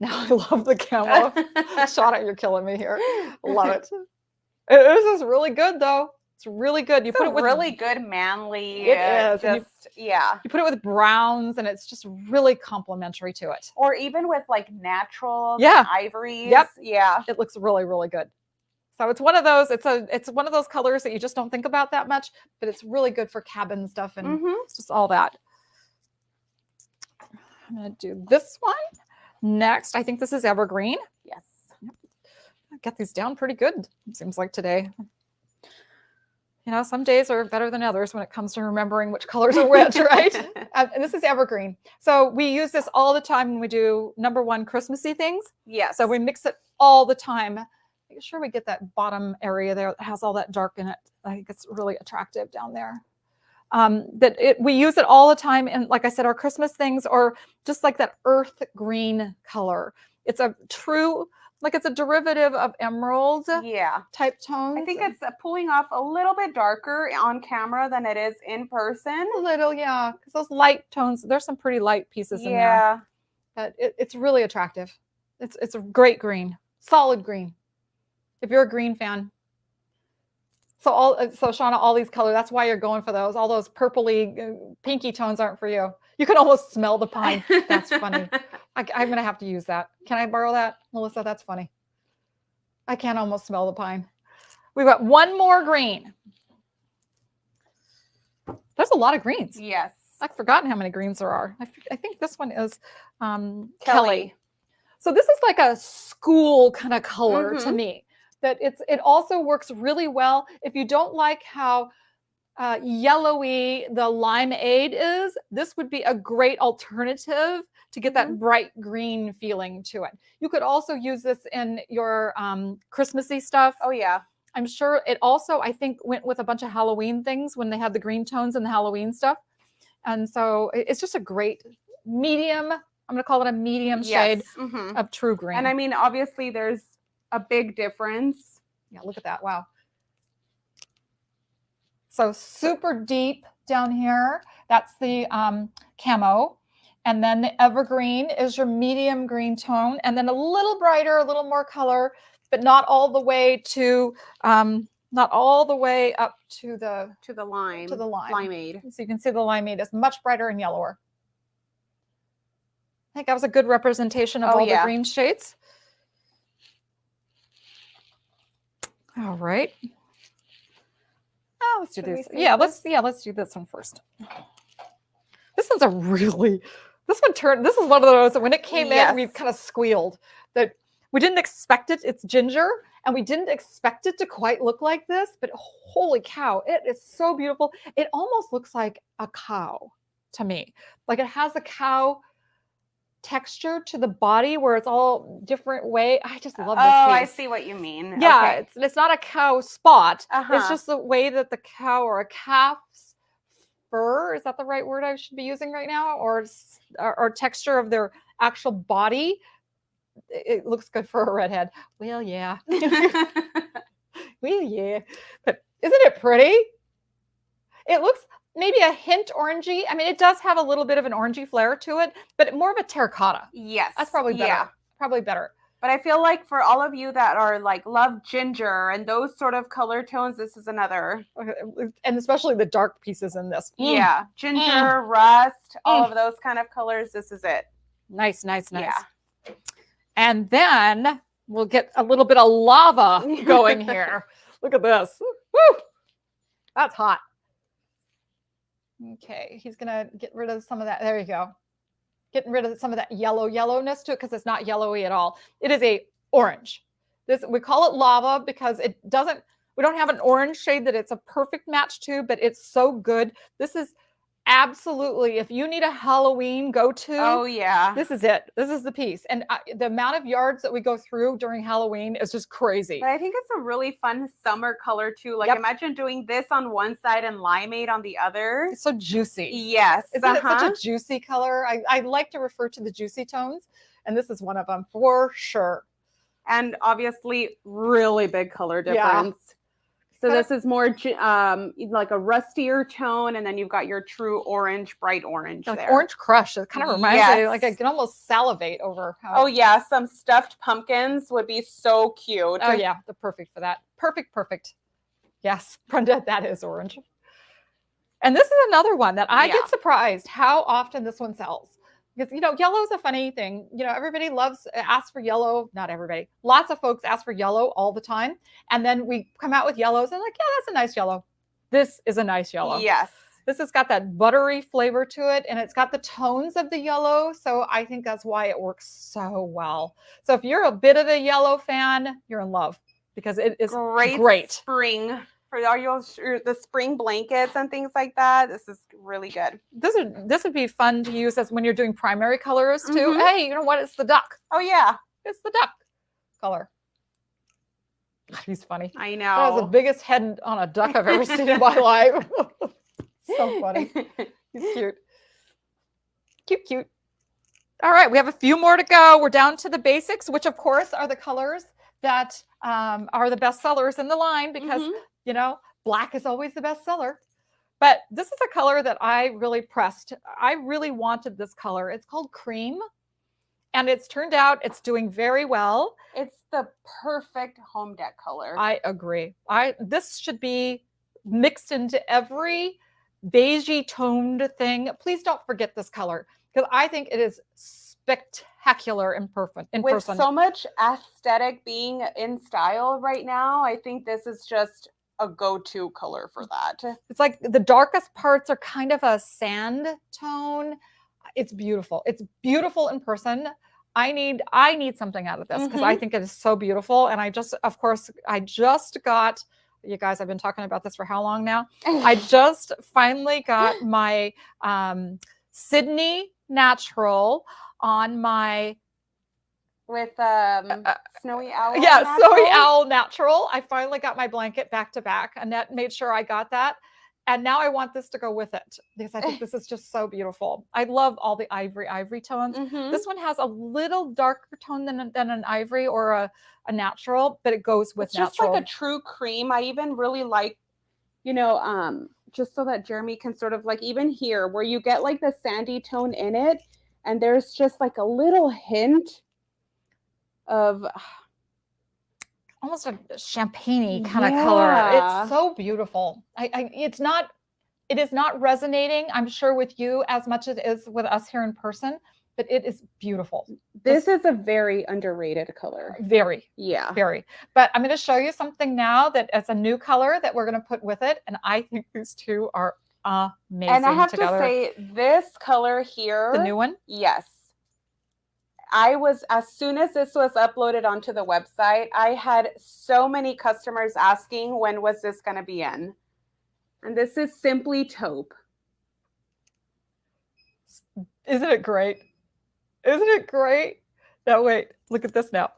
Now I love the camo. Shauna, you're killing me here. Love it. This is really good though. It's really good. You put it with really good manly. It is. You put it with browns, and it's just really complimentary to it. Or even with like naturals, and ivories. Yep. Yeah. It looks really, really good. So it's one of those. It's one of those colors that you just don't think about that much, but it's really good for cabin stuff and it's just all that. I'm gonna do this one next. I think this is evergreen. Yes. I got these down pretty good. It seems like today. You know, some days are better than others when it comes to remembering which colors are which, right? And this is evergreen. So we use this all the time when we do #1 Christmassy things. Yes. So we mix it all the time. Make sure we get that bottom area there that has all that dark in it. I think it's really attractive down there. We use it all the time in, like I said, our Christmas things, or just like that earth green color. It's a true, like it's a derivative of emerald type tones. I think it's pulling off a little bit darker on camera than it is in person. A little, yeah, because those light tones, there's some pretty light pieces in there. But it's really attractive. It's a great green, solid green. If you're a green fan. So Shauna, all these colors, that's why you're going for those. All those purpley, pinky tones aren't for you. You can almost smell the pine. That's funny. I'm going to have to use that. Can I borrow that, Melissa? That's funny. I can almost smell the pine. We've got one more green. There's a lot of greens. Yes. I've forgotten how many greens there are. I think this one is Kelly. So this is like a school kind of color to me. That it also works really well if you don't like how yellowy the limeade is. This would be a great alternative to get that bright green feeling to it. You could also use this in your Christmassy stuff. Oh yeah. I'm sure it also, I think, went with a bunch of Halloween things when they had the green tones and the Halloween stuff. And so it's just a great medium, I'm going to call it a medium shade of true green. And I mean, obviously there's a big difference. Yeah, look at that. Wow. So super deep down here. That's the camo. And then the evergreen is your medium green tone. And then a little brighter, a little more color, but not all the way to not all the way up to the lime. To the lime. Limeade. So you can see the limeade is much brighter and yellower. I think that was a good representation of all the green shades. All right. Oh, let's do this. Yeah, let's do this one first. This one's this is one of those that when it came in, we kind of squealed that we didn't expect it. It's ginger, and we didn't expect it to quite look like this, but holy cow, it is so beautiful. It almost looks like a cow to me. Like it has a cow texture to the body where it's all different way. I just love this piece. I see what you mean. Yeah, okay. it's not a cow spot. It's just the way that the cow or a calf's fur, is that the right word I should be using right now? Or texture of their actual body. It looks good for a redhead. Well, yeah. Well, yeah. But isn't it pretty? It looks maybe a hint orangey. I mean, it does have a little bit of an orangey flair to it, but more of a terracotta. Yes. That's probably better. Yeah. Probably better. But I feel like for all of you that are like love ginger and those sort of color tones, this is another. And especially the dark pieces in this. Yeah. Ginger, rust, all of those kind of colors. This is it. Nice, nice, nice. Yeah. And then we'll get a little bit of lava going here. Look at this. Woo! That's hot. Okay, he's going to get rid of some of that. There you go. Getting rid of some of that yellowness to it because it's not yellowy at all. It is a orange. We call it lava because we don't have an orange shade that it's a perfect match to, but it's so good. This is absolutely, if you need a Halloween go-to, oh yeah, this is it. This is the piece. And the amount of yards that we go through during Halloween is just crazy. But I think it's a really fun summer color too. Like imagine doing this on one side and limeade on the other. It's so juicy. Yes. Isn't it such a juicy color? I like to refer to the juicy tones, and this is one of them for sure. And obviously really big color difference. Yeah. So this is more like a rustier tone, and then you've got your true orange, bright orange like there. Orange Crush. It kind of reminds me, like I can almost salivate over how. Oh yeah, some stuffed pumpkins would be so cute. Oh yeah, they're perfect for that. Perfect. Yes, Brenda, that is orange. And this is another one that I get surprised how often this one sells. Because, yellow is a funny thing. Everybody asks for yellow. Not everybody. Lots of folks ask for yellow all the time. And then we come out with yellows and like, yeah, that's a nice yellow. This is a nice yellow. Yes. This has got that buttery flavor to it, and it's got the tones of the yellow. So I think that's why it works so well. So if you're a bit of a yellow fan, you're in love because it is great. Spring. For all the spring blankets and things like that, this is really good. This would be fun to use as when you're doing primary colors too. Hey, you know what? It's the duck. Oh yeah, it's the duck color. He's funny. I know. That was the biggest head on a duck I've ever seen in my life. So funny. He's cute. Cute. All right, we have a few more to go. We're down to the basics, which of course are the colors that are the best sellers in the line because black is always the best seller. But this is a color that I really pressed. I really wanted this color. It's called Cream. And it's turned out it's doing very well. It's the perfect home deck color. I agree. This should be mixed into every beigey toned thing. Please don't forget this color because I think it is spectacular in person. With so much aesthetic being in style right now, I think this is just a go-to color for that. It's like the darkest parts are kind of a sand tone. It's beautiful. It's beautiful in person. I need something out of this because I think it is so beautiful. And I just got, you guys, I've been talking about this for how long now? I just finally got my Sydney Natural on my with Snowy Owl. Yeah, Natural. Snowy Owl Natural. I finally got my blanket back to back. Annette made sure I got that. And now I want this to go with it because I think this is just so beautiful. I love all the ivory tones. This one has a little darker tone than an ivory or a natural, but it goes with natural. It's just like a true cream. I even really like, you know, just so that Jeremy can sort of like, even here where you get like the sandy tone in it, and there's just like a little hint of almost a champagne-y kind of color. It's so beautiful. It is not resonating, I'm sure, with you as much as it is with us here in person, but it is beautiful. This is a very underrated color. Very. Yeah. Very. But I'm going to show you something now that is a new color that we're going to put with it. And I think these two are amazing And I have together. to say, this color here. The new one? Yes. As soon as this was uploaded onto the website, I had so many customers asking, when was this going to be in? And this is Simply Taupe. Isn't it great? Isn't it great? Now, wait, look at this now.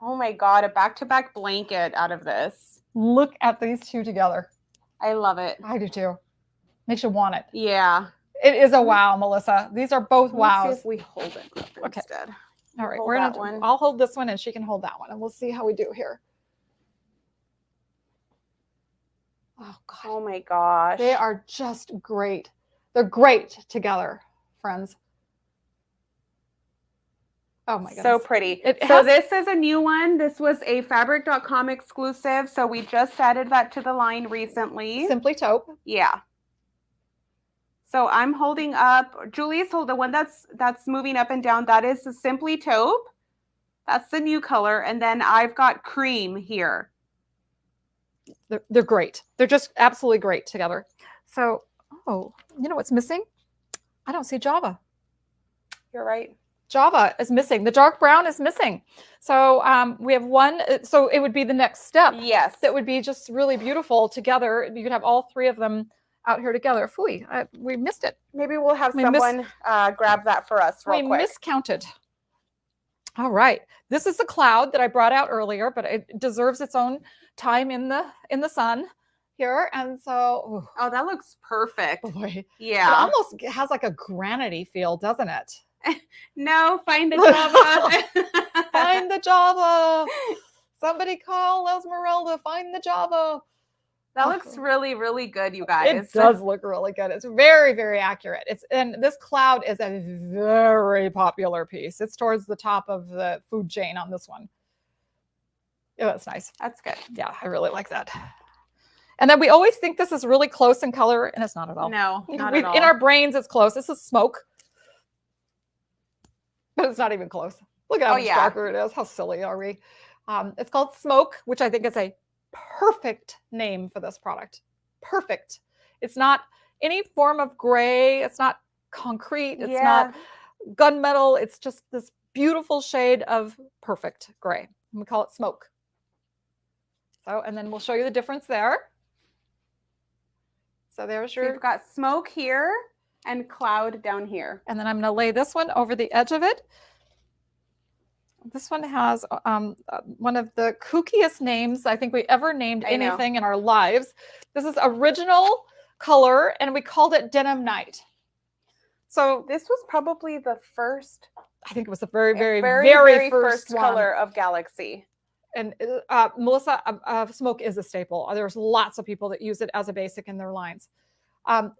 Oh my God, a back-to-back blanket out of this. Look at these two together. I love it. I do too. Makes you want it. Yeah. It is a wow, Melissa. These are both wows. See if we hold it up instead. All right, Hold we're that gonna. one. I'll hold this one, and she can hold that one, and we'll see how we do here. Oh God! Oh my gosh! They are just great. They're great together, friends. Oh my goodness. So pretty. So this is a new one. This was a fabric.com exclusive. So we just added that to the line recently. Simply Taupe. Yeah. So I'm holding up, Julie's the one that's moving up and down. That is the Simply Taupe. That's the new color. And then I've got cream here. They're great. They're just absolutely great together. So, oh, you know what's missing? I don't see Java. You're right. Java is missing. The dark brown is missing. So we have one. So it would be the next step. Yes. That would be just really beautiful together. You could have all three of them out here together. Phooey, we missed it. Maybe we'll have someone grab that for us real quick. We miscounted. All right. This is the cloud that I brought out earlier, but it deserves its own time in the sun here. And so, oh, that looks perfect. Boy. Yeah. It almost has like a granity feel, doesn't it? No, find the Java. Find the Java. Somebody call Esmeralda. Find the Java. That looks really, really good, you guys. It does look really good. It's very, very accurate. And this cloud is a very popular piece. It's towards the top of the food chain on this one. Yeah, that's nice. That's good. Yeah, I really like that. And then we always think this is really close in color, and it's not at all. No, not at all. In our brains, it's close. This is smoke. But it's not even close. Look at how much darker it is. How silly are we? It's called Smoke, which I think is a perfect name for this product. Perfect. It's not any form of gray. It's not concrete. It's not gunmetal. It's just this beautiful shade of perfect gray. And we call it Smoke. So, and then we'll show you the difference there. So there's your... So you've got Smoke here and Cloud down here. And then I'm going to lay this one over the edge of it. This one has one of the kookiest names I think we ever named anything in our lives. This is original color, and we called it Denim Night. So this was probably the first. I think it was the very first color of Galaxy. And Melissa, Smoke is a staple. There's lots of people that use it as a basic in their lines.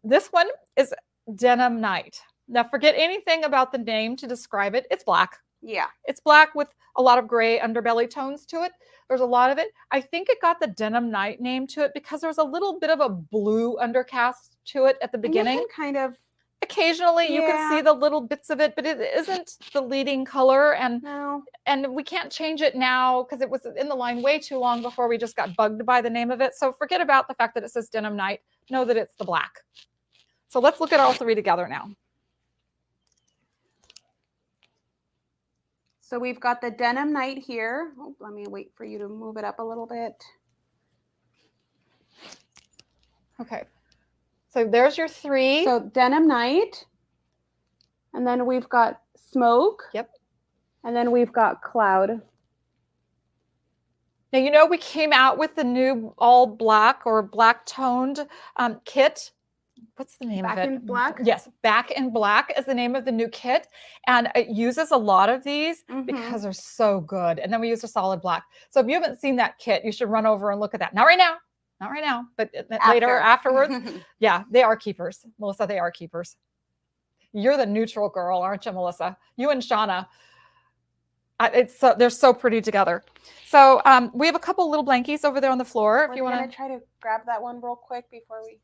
This one is Denim Night. Now, forget anything about the name to describe it. It's black. Yeah. It's black with a lot of gray underbelly tones to it. There's a lot of it. I think it got the Denim Night name to it because there's a little bit of a blue undercast to it at the beginning. It occasionally you can see the little bits of it, but it isn't the leading color. No. And we can't change it now because it was in the line way too long before we just got bugged by the name of it. So forget about the fact that it says Denim Night. Know that it's the black. So let's look at all three together now. So we've got the Denim Night here. Oh, let me wait for you to move it up a little bit. Okay. So there's your three. So Denim Night. And then we've got Smoke. Yep. And then we've got Cloud. Now, you know, we came out with the new all black or black toned kit. What's the name of it? Back in Black? Yes, Back in Black is the name of the new kit. And it uses a lot of these because they're so good. And then we use a solid black. So if you haven't seen that kit, you should run over and look at that. Not right now. Not right now, but later, afterwards. Yeah, they are keepers. Melissa, they are keepers. You're the neutral girl, aren't you, Melissa? You and Shauna. They're so pretty together. So we have a couple little blankies over there on the floor. If you want to try to grab that one real quick before we.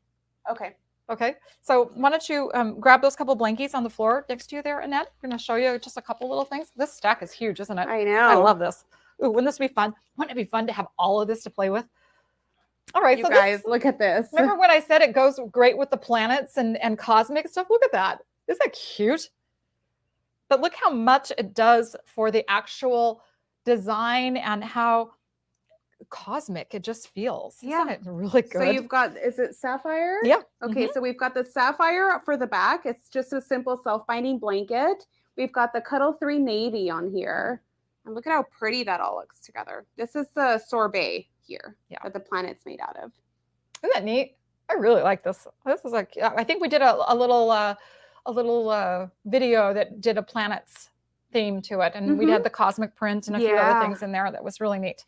Okay. Okay. So why don't you grab those couple blankies on the floor next to you there, Annette? We're going to show you just a couple little things. This stack is huge, isn't it? I know. I love this. Ooh, wouldn't this be fun? Wouldn't it be fun to have all of this to play with? All right, You so guys, look at this. Remember when I said it goes great with the planets and cosmic stuff? Look at that. Isn't that cute? But look how much it does for the actual design and how cosmic it just feels. Isn't it really good? So you've got, is it sapphire? Yeah. Okay, so we've got the sapphire for the back. It's just a simple self-binding blanket. We've got the Cuddle 3 navy on here. And look at how pretty that all looks together. This is the sorbet here that the planet's made out of. Isn't that neat? I really like this. This is like, I think we did a little video that did a planets theme to it. And we had the cosmic print and a few other things in there that was really neat.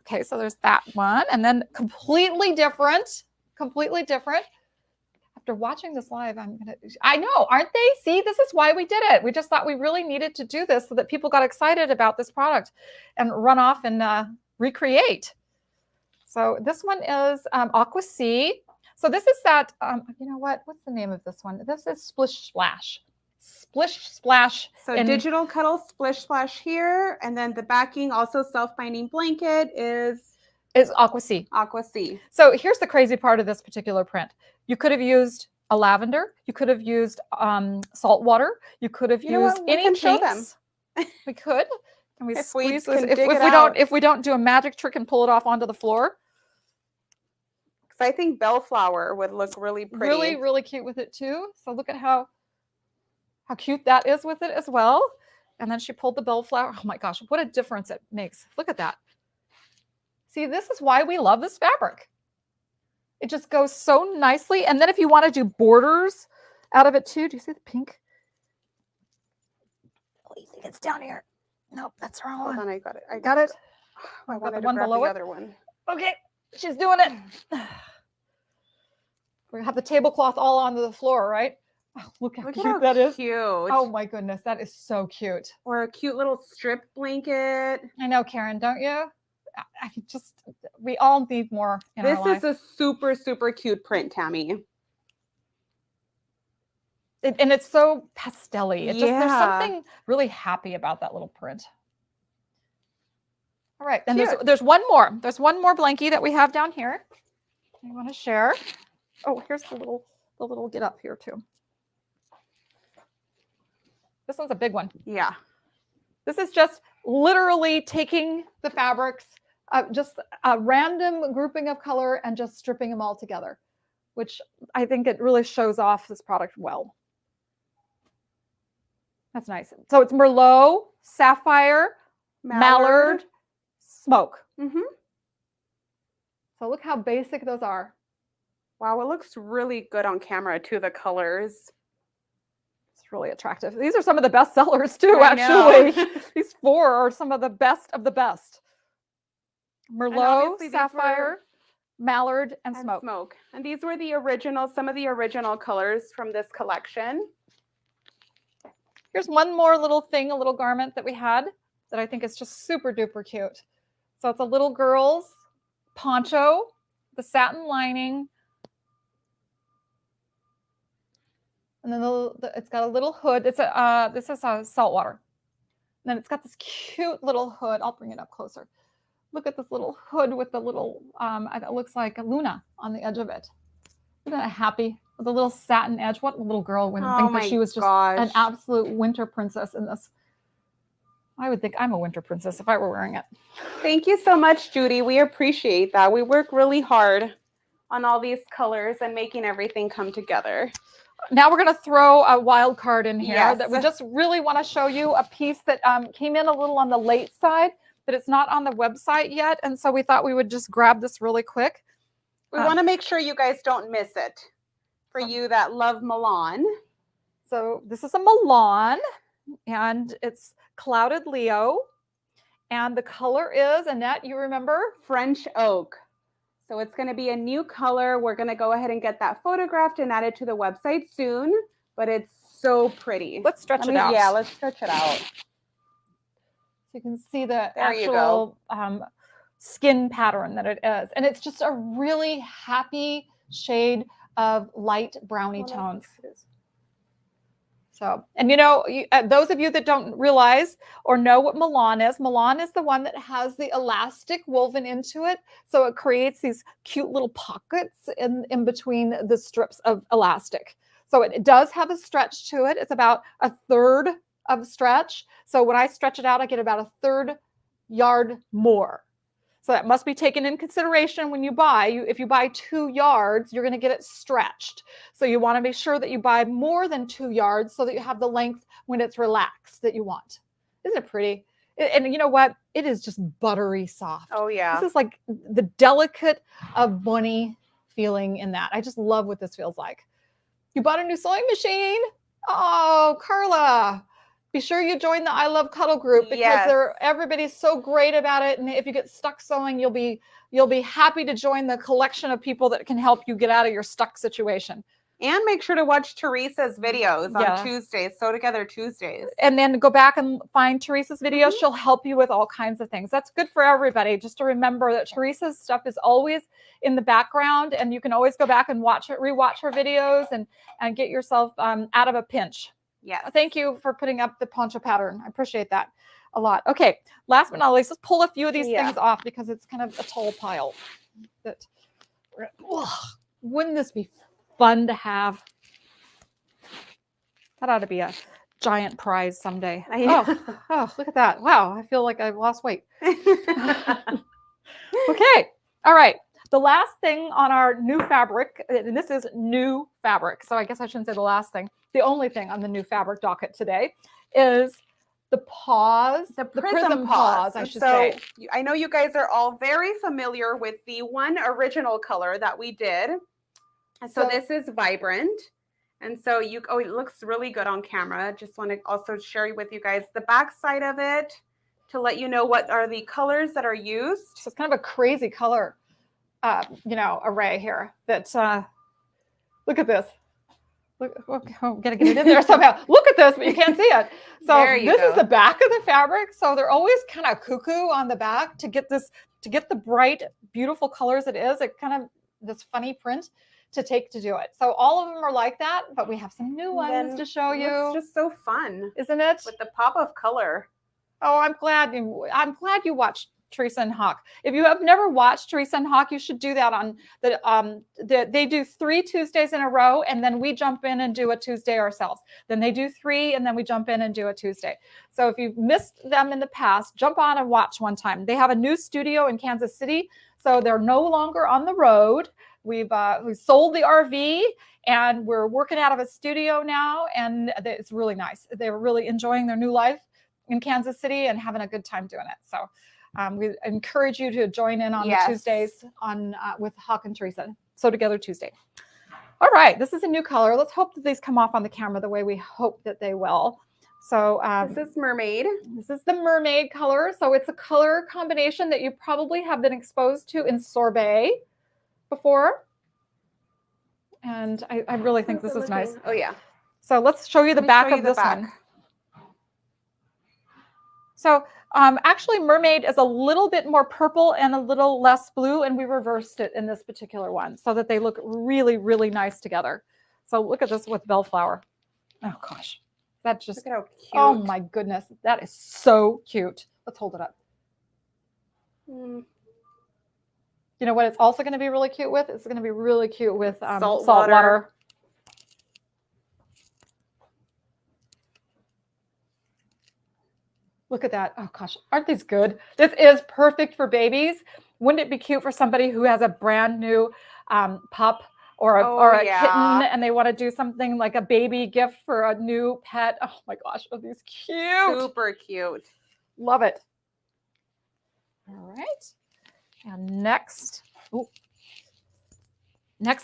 Okay, so there's that one. And then completely different. After watching this live, I know, aren't they? See, this is why we did it. We just thought we really needed to do this so that people got excited about this product and run off and recreate. So this one is Aqua Sea. So this is that, you know what? What's the name of this one? This is Splish Splash. Splish Splash. So digital cuddle Splish Splash here. And then the backing, also self-binding blanket is Aqua Sea. Aqua Sea. So here's the crazy part of this particular print. You could have used a lavender. You could have used salt water. You could have used any pinks. We could. Can we squeeze this? If we don't do a magic trick and pull it off onto the floor. Because I think bellflower would look really pretty. Really, really cute with it too. So look at how cute that is with it as well. And then she pulled the bellflower. Oh my gosh, what a difference it makes. Look at that. See, this is why we love this fabric. It just goes so nicely. And then if you want to do borders out of it too, do you see the pink? Oh, you think it's down here? Nope, that's wrong one. Hold on, I got it. I got it. I got the one below the other one. Okay, she's doing it. We're gonna have the tablecloth all onto the floor, right? Oh, look how cute that is. Cute. Oh my goodness, that is so cute. Or a cute little strip blanket. I know, Karen, don't you? We all need more in our life. This is a super, super cute print, Tammy. And it's so pastel-y. There's something really happy about that little print. All right, and there's one more. There's one more blankie that we have down here. I want to share. Oh, here's the little get up here too. This one's a big one. Yeah. This is just literally taking the fabrics, just a random grouping of color and just stripping them all together, which I think it really shows off this product well. That's nice. So it's Merlot, Sapphire, Mallard, Smoke. So look how basic those are. Wow, it looks really good on camera too, the colors. It's really attractive. These are some of the best sellers too, actually. These four are some of the best of the best. Merlot, Sapphire, Mallard, and Smoke. And these were the original, some of the original colors from this collection. Here's one more little thing, a little garment that we had that I think is just super duper cute. So it's a little girl's poncho, the satin lining. And then it's got a little hood. This is salt water. And then it's got this cute little hood. I'll bring it up closer. Look at this little hood with the little, it looks like a Luna on the edge of it. Isn't that happy? With a little satin edge. What little girl wouldn't think that she was just an absolute winter princess in this? I would think I'm a winter princess if I were wearing it. Thank you so much, Judy. We appreciate that. We work really hard on all these colors and making everything come together. Now we're going to throw a wild card in here. Yes. That we just really want to show you a piece that came in a little on the late side, but it's not on the website yet. And so we thought we would just grab this really quick. We want to make sure you guys don't miss it. For you that love Milan. So this is a Milan, and it's Clouded Leo. And the color is, Annette, you remember? French Oak. So it's going to be a new color. We're going to go ahead and get that photographed and added to the website soon. But it's so pretty. Let's stretch it out. Yeah, let's stretch it out. So you can see the actual skin pattern that it is. And it's just a really happy shade of light brownie tones. So, and you know, those of you that don't realize or know what Milan is the one that has the elastic woven into it. So it creates these cute little pockets in between the strips of elastic. So it does have a stretch to it. It's about a third of stretch. So when I stretch it out, I get about a third yard more. So that must be taken in consideration when you buy. If you buy 2 yards, you're going to get it stretched. So you want to make sure that you buy more than 2 yards so that you have the length when it's relaxed that you want. Isn't it pretty? And you know what? It is just buttery soft. Oh, yeah. This is like the delicate bunny feeling in that. I just love what this feels like. You bought a new sewing machine? Oh, Carla. Be sure you join the I Love Cuddle group because everybody's so great about it. And if you get stuck sewing, you'll be happy to join the collection of people that can help you get out of your stuck situation. And make sure to watch Teresa's videos on Tuesdays, Sew Together Tuesdays. And then go back and find Teresa's videos. She'll help you with all kinds of things. That's good for everybody. Just to remember that Teresa's stuff is always in the background, and you can always go back and rewatch her videos and get yourself out of a pinch. Yes. Thank you for putting up the poncho pattern. I appreciate that a lot. Okay, last but not least, let's pull a few of these things off because it's kind of a tall pile. Wouldn't this be fun to have? That ought to be a giant prize someday. Oh, look at that. Wow, I feel like I've lost weight. Okay, all right. The last thing on our new fabric, and this is new fabric, so I guess I shouldn't say the last thing. The only thing on the new fabric docket today is the paws, the prism paws, I should say. I know you guys are all very familiar with the one original color that we did. So this is vibrant. And so it looks really good on camera. Just want to also share with you guys the back side of it to let you know what are the colors that are used. So it's kind of a crazy color, array here. Look at this. Look, gotta get it in there somehow. Look at this, but you can't see it. So this is the back of the fabric. So they're always kind of cuckoo on the back to get the bright, beautiful colors it is. It kind of this funny print to do it. So all of them are like that, but we have some new ones to show you. It's just so fun, isn't it? With the pop of color. Oh, I'm glad you watched Teresa and Hawk. If you have never watched Teresa and Hawk, you should do that on they do 3 Tuesdays in a row, and then we jump in and do a Tuesday ourselves. Then they do 3, and then we jump in and do a Tuesday. So if you've missed them in the past, jump on and watch one time. They have a new studio in Kansas City, so they're no longer on the road. We've sold the RV, and we're working out of a studio now, and it's really nice. They're really enjoying their new life in Kansas City and having a good time doing it. So we encourage you to join in on the Tuesdays with Hawk and Teresa. Sew Together Tuesday. All right, this is a new color. Let's hope that these come off on the camera the way we hope that they will. So this is mermaid. This is the mermaid color. So it's a color combination that you probably have been exposed to in sorbet before. And I really think this is nice. Oh, yeah. So let's show you the back of this one. So actually, mermaid is a little bit more purple and a little less blue, and we reversed it in this particular one so that they look really, really nice together. So look at this with bellflower. Oh gosh, that just, Look at how cute. oh my goodness, that is so cute. Let's hold it up. Mm. You know what it's also going to be really cute with? It's going to be really cute with Salt salt water. Look at that. Oh gosh, aren't these good? This is perfect for babies. Wouldn't it be cute for somebody who has a brand new pup or a kitten and they want to do something like a baby gift for a new pet? Oh my gosh, are these cute? Super cute. Love it. All right. And next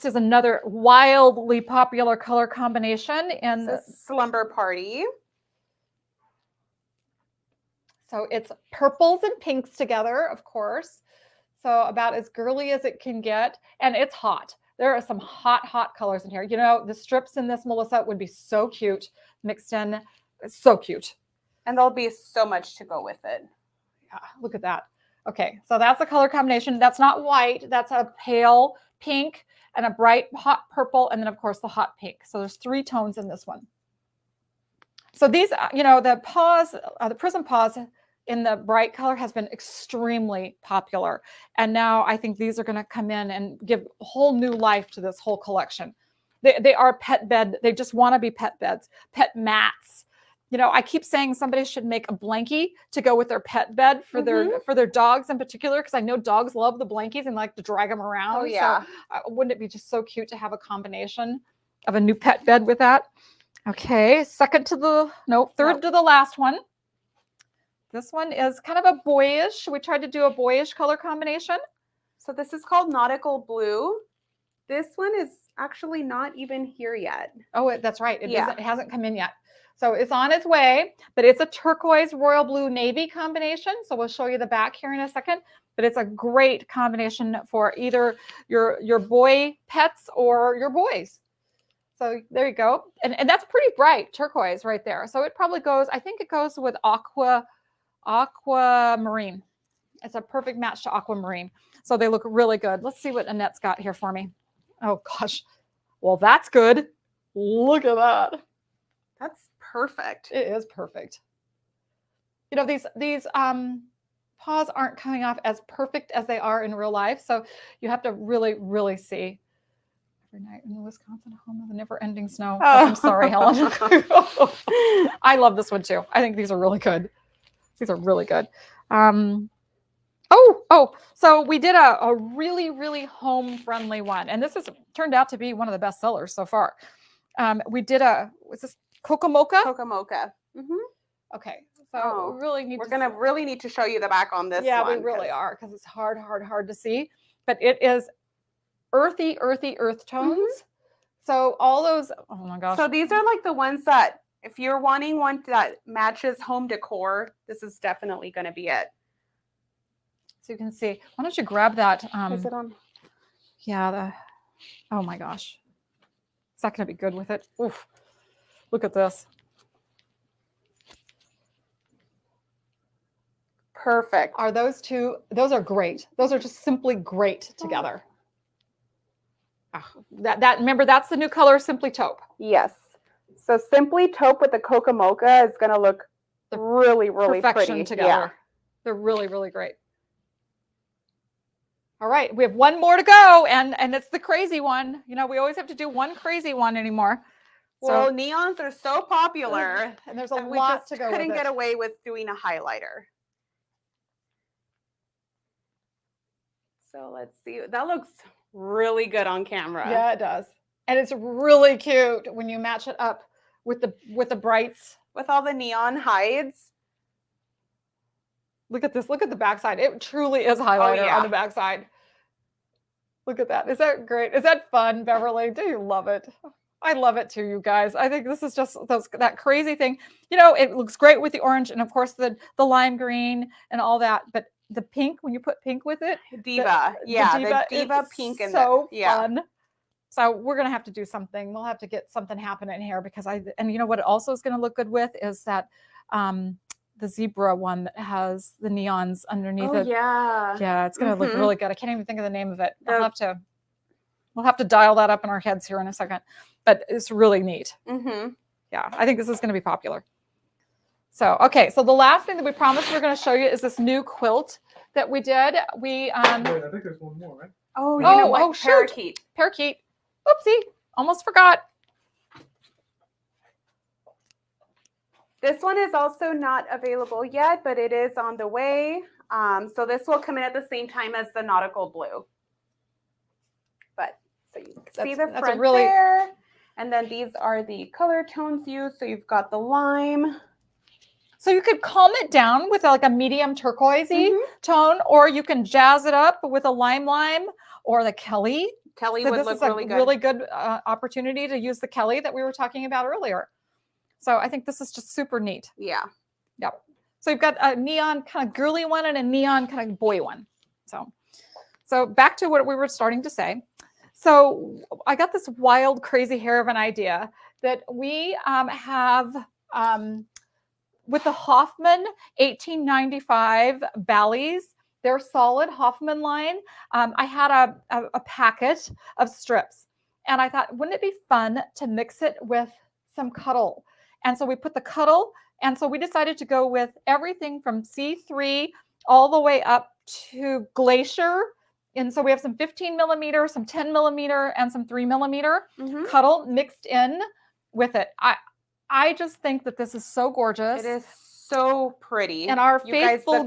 is another wildly popular color combination in the Slumber Party. So it's purples and pinks together, of course. So about as girly as it can get. And it's hot. There are some hot, hot colors in here. You know, the strips in this, Melissa, would be so cute mixed in. It's so cute. And there'll be so much to go with it. Yeah, look at that. Okay, so that's a color combination. That's not white. That's a pale pink and a bright hot purple. And then, of course, the hot pink. So there's 3 tones in this one. So these, you know, the paws, the Prism Paws in the bright color has been extremely popular. And now I think these are going to come in and give a whole new life to this whole collection. They are pet bed. They just want to be pet beds, pet mats. You know, I keep saying somebody should make a blankie to go with their pet bed for their dogs in particular, because I know dogs love the blankies and like to drag them around. Oh, yeah. So wouldn't it be just so cute to have a combination of a new pet bed with that? Okay, third to the last one. This one is kind of a boyish. We tried to do a boyish color combination. So this is called Nautical Blue. This one is actually not even here yet. Oh, that's right. It hasn't come in yet. So it's on its way, but it's a turquoise, royal blue, navy combination. So we'll show you the back here in a second. But it's a great combination for either your boy pets or your boys. So there you go. And that's pretty bright turquoise right there. So it probably goes, I think it goes with aquamarine. It's a perfect match to aquamarine. So they look really good. Let's see what Annette's got here for me. Oh gosh. Well, that's good. Look at that. That's perfect. It is perfect. You know, these paws aren't coming off as perfect as they are in real life. So you have to really, really see. Every night in the Wisconsin home of the never-ending snow. Oh, I'm sorry, Helen. I love this one too. I think these are really good. These are really good. So we did a really, really home-friendly one. And this has turned out to be one of the best sellers so far. We did was this Cocoa Mocha? Cocoa Mocha. Mm-hmm. Okay. So we're going to really need to show you the back on this one. Yeah, we really are, because it's hard to see. But it is earthy earth tones. Mm-hmm. So all those, oh my gosh. So these are like the ones that, if you're wanting one that matches home decor, this is definitely going to be it. So you can see, why don't you grab that? Is it on? Yeah. Oh my gosh. Is that going to be good with it? Oof. Look at this. Perfect. Are those two? Those are great. Those are just simply great together. Remember, that's the new color, Simply Taupe. Yes. So Simply Taupe with the Cocoa Mocha is going to look really, really pretty together. Yeah. They're really, really great. All right, we have one more to go, and it's the crazy one. You know, we always have to do one crazy one anymore. Well, neons are so popular, and there's a lot to go with. We couldn't get away with doing a highlighter. So let's see. That looks really good on camera. Yeah, it does. And it's really cute when you match it up with the brights. With all the neon hides. Look at this. Look at the backside. It truly is highlighter on the backside. Look at that. Is that great? Is that fun, Beverly? Do you love it? I love it too, you guys. I think this is just that crazy thing. You know, it looks great with the orange and, of course, the lime green and all that. But the pink, when you put pink with it. Diva. The Diva pink in there. So fun. So we're going to have to do something. We'll have to get something happening here, because and you know what it also is going to look good with is that the zebra one that has the neons underneath it. Yeah, it's going to look really good. I can't even think of the name of it. We'll have to dial that up in our heads here in a second, but it's really neat. Mm-hmm. Yeah, I think this is going to be popular. So, okay, so the last thing that we promised we are going to show you is this new quilt that we did. Wait, I think there's one more, right? Oh, you know what? shoot. Parakeet. Parakeet. Oopsie, almost forgot. This one is also not available yet, but it is on the way. So this will come in at the same time as the nautical blue. But so you can see the front there. And then these are the color tones used. So you've got the lime. So you could calm it down with like a medium turquoisey tone, or you can jazz it up with a lime or the Kelly. Kelly So would this look is a really good. really good opportunity to use the Kelly that we were talking about earlier. So I think this is just super neat. Yeah. Yep. So you've got a neon kind of girly one and a neon kind of boy one. So back to what we were starting to say. So I got this wild, crazy hair of an idea that we have with the Hoffman 1895 Bally's. They're solid Hoffman line. I had a packet of strips, and I thought, wouldn't it be fun to mix it with some Cuddle? And so we put the Cuddle, and so we decided to go with everything from C3 all the way up to Glacier. And so we have some 15 millimeter, some 10 millimeter, and some 3 millimeter Cuddle mixed in with it. I just think that this is so gorgeous. It is so pretty. And our faithful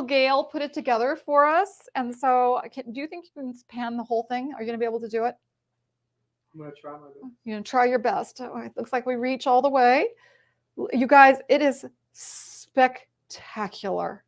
Gail put it together for us. And so do you think you can pan the whole thing? Are you going to be able to do it? I'm going to try my best. You're going to try your best. Oh, it looks like we reach all the way. You guys, it is spectacular.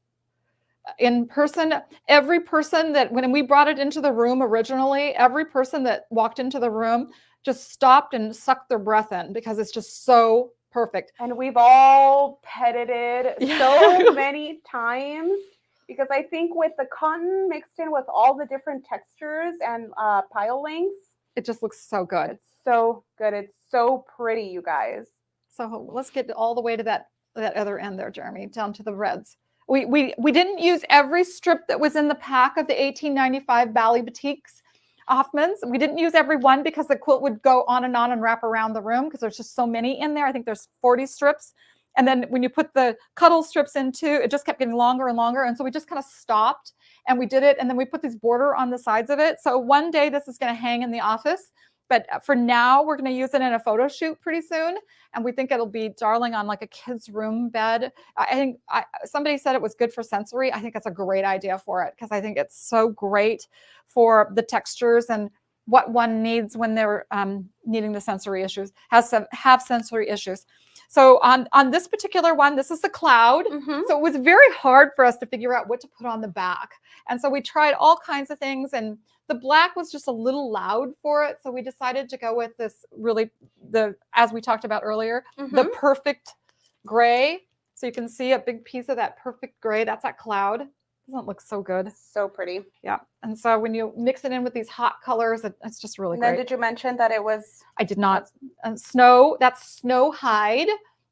In person, every person that, when we brought it into the room originally, every person that walked into the room just stopped and sucked their breath in because it's just so perfect. And we've all petted it so many times because I think with the cotton mixed in with all the different textures and pile lengths, it just looks so good. It's so good. It's so pretty, you guys. So let's get all the way to that other end there, Jeremy, down to the reds. We didn't use every strip that was in the pack of the 1895 Bally Boutiques Hoffmans. We didn't use every one because the quilt would go on and wrap around the room because there's just so many in there. I think there's 40 strips. And then when you put the Cuddle strips into, it just kept getting longer and longer. And so we just kind of stopped and we did it. And then we put this border on the sides of it. So one day this is going to hang in the office. But for now, we're going to use it in a photo shoot pretty soon. And we think it'll be darling on like a kid's room bed. I think somebody said it was good for sensory. I think that's a great idea for it because I think it's so great for the textures and what one needs when they're needing the sensory issues, have sensory issues. So on this particular one, this is the cloud. So it was very hard for us to figure out what to put on the back. And so we tried all kinds of things, and the black was just a little loud for it. So we decided to go with this really, as we talked about earlier, the perfect gray. So you can see a big piece of that perfect gray. That's that cloud. Doesn't it look so good? So pretty. Yeah. And so when you mix it in with these hot colors, it's just really great. Then did you mention that it was? I did not. Snow, that's snow hide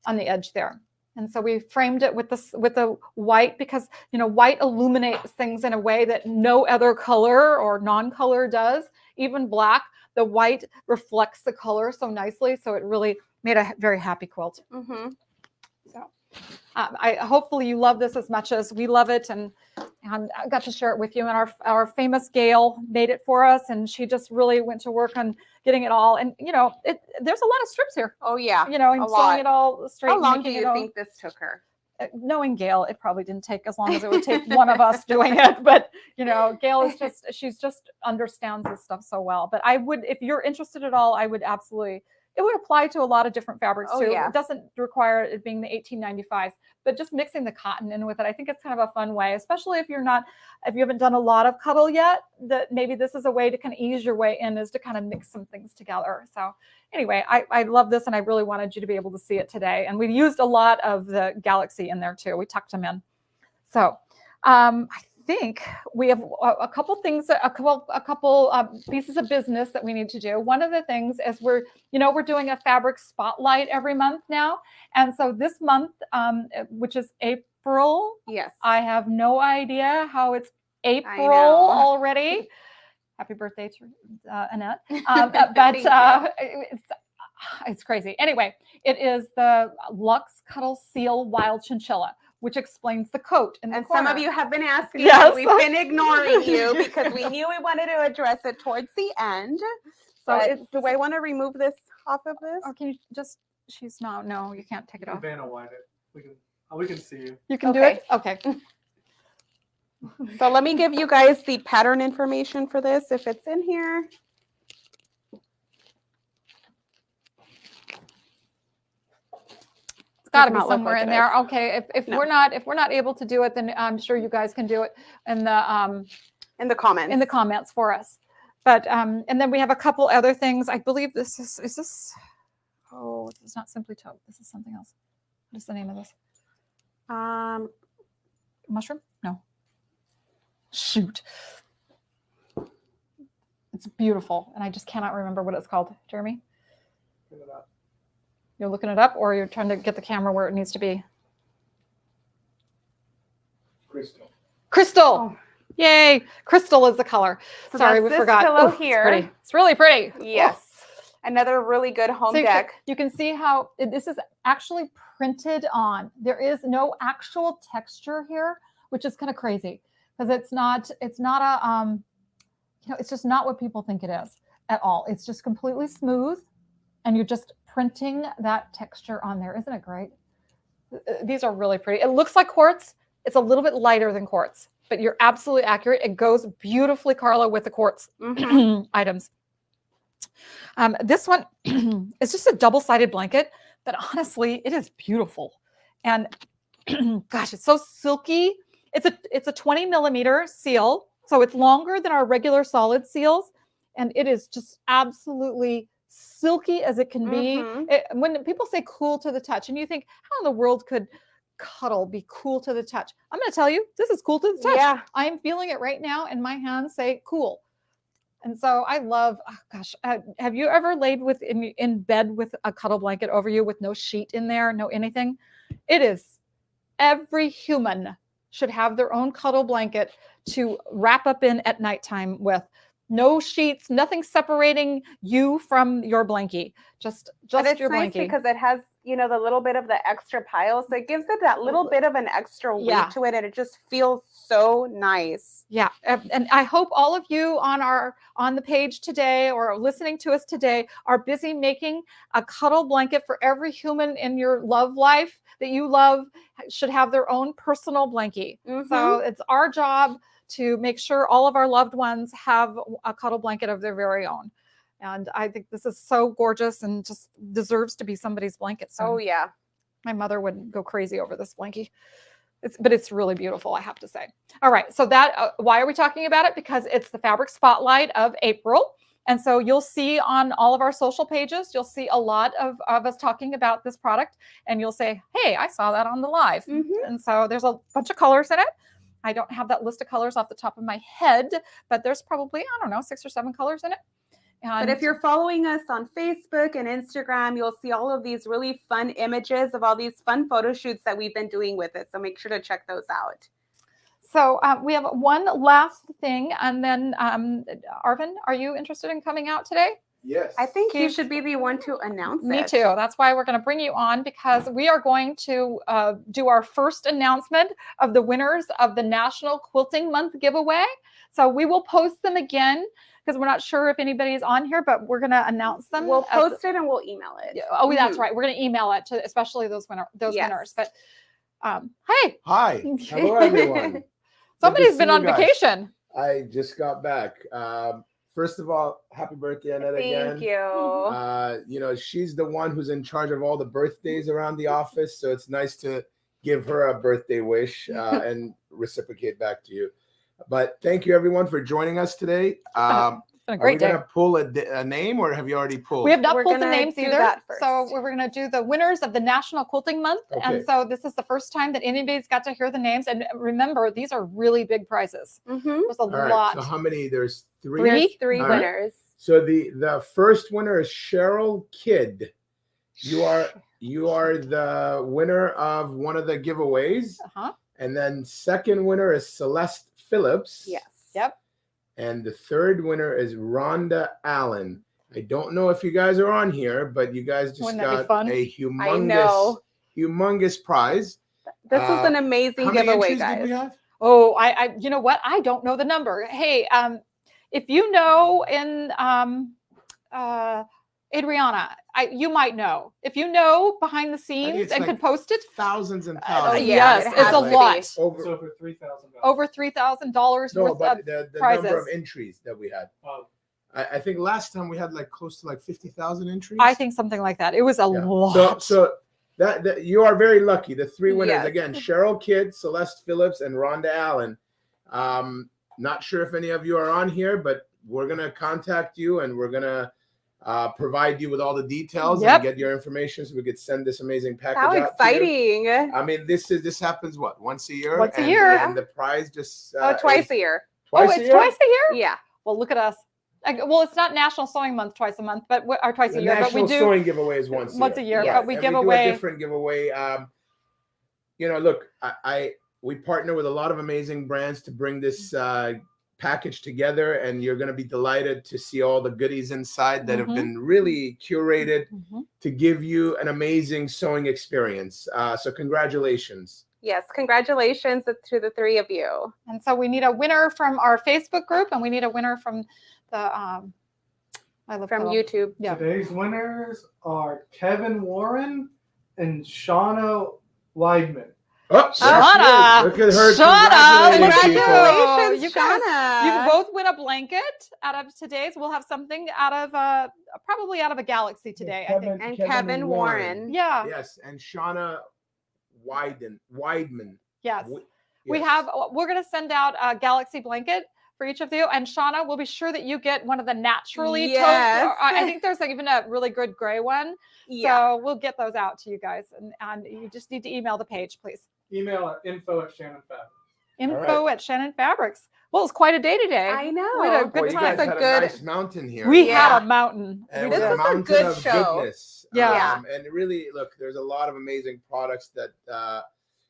on the edge there. And so we framed it with the white because, you know, white illuminates things in a way that no other color or non-color does. Even black, the white reflects the color so nicely. So it really made a very happy quilt. So hopefully you love this as much as we love it. And I got to share it with you. And our famous Gail made it for us. And she just really went to work on getting it all. And, you know, there's a lot of strips here. Oh, yeah. You know, and sewing it all straight. How long do you think this took her? Knowing Gail, it probably didn't take as long as it would take one of us doing it. But, you know, Gail is she's just understands this stuff so well. But I would, if you're interested at all, I would absolutely, it would apply to a lot of different fabrics too. Yeah. It doesn't require it being the 1895, but just mixing the cotton in with it. I think it's kind of a fun way, especially if you haven't done a lot of Cuddle yet, that maybe this is a way to kind of ease your way in, is to kind of mix some things together. So anyway, I love this and I really wanted you to be able to see it today. And we used a lot of the Galaxy in there too. We tucked them in. So I think we have a couple things, a couple pieces of business that we need to do. One of the things is we're doing a fabric spotlight every month now. And so this month, which is April. Yes. I have no idea how it's April already. Happy birthday to Annette. But It's crazy. Anyway, it is the Luxe Cuddle Seal Wild Chinchilla, which explains the coat in the And corner. some of you have been asking, Yes. and we've been ignoring you because we knew we wanted to address it towards the end. So But it's, do I want to remove this off of this? or can you just, she's not, no, you can't take it off. Vanna wide it. We can see you. You can do Okay. it? Okay. So let me give you guys the pattern information for this, if it's in here. It's got to be not look somewhere like in it there. is. Okay. If No. we're not able to do it, then I'm sure you guys can do it in In the comments. the comments for us. But and then we have a couple other things. I believe this is this, oh, this is not Simply Taupe. This is something else. What is the name of this? Mushroom? No. Shoot. It's beautiful, and I just cannot remember what it's called. Jeremy, Look it up. you're looking it up, or you're trying to get the camera where it needs to be? Crystal. Crystal. Oh. Yay. Crystal is the color. So Sorry, that's we this forgot. pillow Ooh, here. It's pretty. It's really pretty. Yes. Oh. Another really good home So deck. you can see how this is actually printed on. There is no actual texture here, which is kind of crazy because it's not a it's just not what people think it is at all. It's just completely smooth, and you're just printing that texture on there. Isn't it great? These are really pretty. It looks like quartz. It's a little bit lighter than quartz, but you're absolutely accurate. It goes beautifully, Carla, with the quartz items. This one is just a double-sided blanket, but honestly, it is beautiful. And gosh, it's so silky. It's a 20 millimeter seal, so it's longer than our regular solid seals, and it is just absolutely silky as it can be. When people say cool to the touch, and you think, how in the world could Cuddle be cool to the touch? I'm going to tell you, this is cool to the touch. Yeah. I am feeling it right now, and my hands say cool. And so I love, oh gosh, have you ever laid in bed with a cuddle blanket over you with no sheet in there, no anything? It is, every human should have their own cuddle blanket to wrap up in at nighttime with. No sheets, nothing separating you from your blankie. Just But it's your nice blankie. because it has, the little bit of the extra pile. So it gives it that little bit of an extra weight to it. And it just feels so nice. Yeah. And I hope all of you on the page today or listening to us today are busy making a cuddle blanket for every human in your love life that you love should have their own personal blankie. So it's our job to make sure all of our loved ones have a cuddle blanket of their very own. And I think this is so gorgeous and just deserves to be somebody's blanket. So oh, yeah. My mother would go crazy over this blankie. But it's really beautiful, I have to say. All right. So why are we talking about it? Because it's the fabric spotlight of April. And so you'll see on all of our social pages, you'll see a lot of us talking about this product. And you'll say, hey, I saw that on the live. And so there's a bunch of colors in it. I don't have that list of colors off the top of my head, but there's probably, 6 or 7 colors in it. But if you're following us on Facebook and Instagram, you'll see all of these really fun images of all these fun photo shoots that we've been doing with it. So make sure to check those out. So we have one last thing. And then, Arvin, are you interested in coming out today? Yes. I think you should be the one to announce it. Me too. That's why we're going to bring you on, because we are going to do our first announcement of the winners of the National Quilting Month giveaway. So we will post them again because we're not sure if anybody's on here, but we're going to announce them. We'll post it and we'll email it. Oh, that's right. We're going to email it to especially those winners. But hey. Hi. Hello, everyone. Somebody's been on vacation. I just got back. First of all, happy birthday, Annette, again. Thank you. She's the one who's in charge of all the birthdays around the office, so it's nice to give her a birthday wish and reciprocate back to you. But thank you, everyone, for joining us today. It's been a great day. Are we going to pull a name, or have you already pulled? We have not pulled the names either. That first. So we're going to do the winners of the National Quilting Month. Okay. And so this is the first time that anybody's got to hear the names. And remember, these are really big prizes. There's a All right, lot. so how many? There's 3? There's 3 All right. winners. So the first winner is Cheryl Kidd. You are the winner of one of the giveaways. And then second winner is Celeste Phillips. Yes. Yep. And the third winner is Rhonda Allen. I don't know if you guys are on here, but you guys just Wouldn't that be got fun? a I know. humongous prize. This is an How amazing many giveaway, entries did we guys. have? Oh, you know what? I don't know the number. Hey, if you know Adriana, you might know. If you know behind the scenes it's and like could post it. Thousands and Oh, thousands. yeah, Yes, it it's has a to be. lot. It's Over, over $3,000. Over $3,000 no, worth but of the prizes. number of entries that we had. Oh, I think last time we had like close to like 50,000 entries. I think something like that. It was a Yeah. lot. So that you are very lucky. The three winners Yes. again: Cheryl Kidd, Celeste Phillips, and Rhonda Allen. Not sure if any of you are on here, but we're gonna contact you and we're gonna provide you with all the details Yep. and get your information so we could send this amazing package How out to you. exciting. I mean, this happens what, once a year? Once a And- year. and the prize just Twice is a year. Twice it's a year? twice a year? Yeah. Well, look at us. Well, it's not National Sewing Month twice a month, but or twice The a year. But we National do Sewing giveaway is once a year. Yes. But we And give do away a different giveaway. You know, look, we partner with a lot of amazing brands to bring this package together, and you're going to be delighted to see all the goodies inside that have been really curated to give you an amazing sewing experience. So congratulations. Yes. Congratulations to the three of you. And so we need a winner from our Facebook group, and we need a winner from the I love From Cuddle. YouTube. Yeah. Today's winners are Kevin Warren and Shauna Weidman. Oh, Shauna! look at her. Shauna! Congratulations, people. Congratulations, You guys- Shauna. You can both win a blanket out of today's. We'll have something out of probably out of a galaxy today, I think. And Kevin Warren. Yeah. Yes, and Shauna Weidman. Yes. Yes. We're going to send out a galaxy blanket for each of you, and Shauna, we'll be sure that you get one of the naturally Yes. I think there's like even a really good gray one. Yeah. So we'll get those out to you guys, and you just need to email the page, please. Email at info@shannonfabrics. Info@Shannon Fabrics. Well, it's quite a day today. I know. We had a Boy, good you time. guys It's a had good- a nice mountain here. We Yeah. had a mountain. And We it This was did. is a mountain good of show. goodness. Yeah. And really, look, there's a lot of amazing products that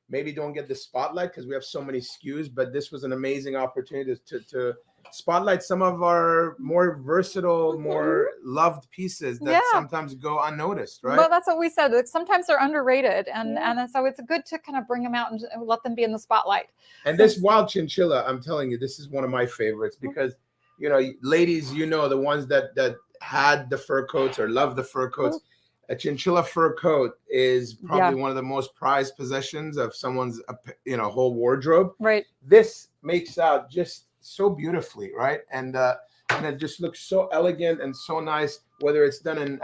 maybe don't get the spotlight because we have so many SKUs, but this was an amazing opportunity to spotlight some of our more versatile, more loved pieces that Yeah. sometimes go unnoticed, right? Well, that's what we said. Like, sometimes they're underrated, and Yeah. and so it's good to kind of bring them out and let them be in the spotlight. And this wild chinchilla, I'm telling you, this is one of my favorites because, you know, ladies, you know, the ones that had the fur coats or love the fur coats. A chinchilla fur coat is probably one of the most prized possessions of someone's, whole wardrobe. Right. This makes out just so beautifully, right? And it just looks so elegant and so nice, whether it's done in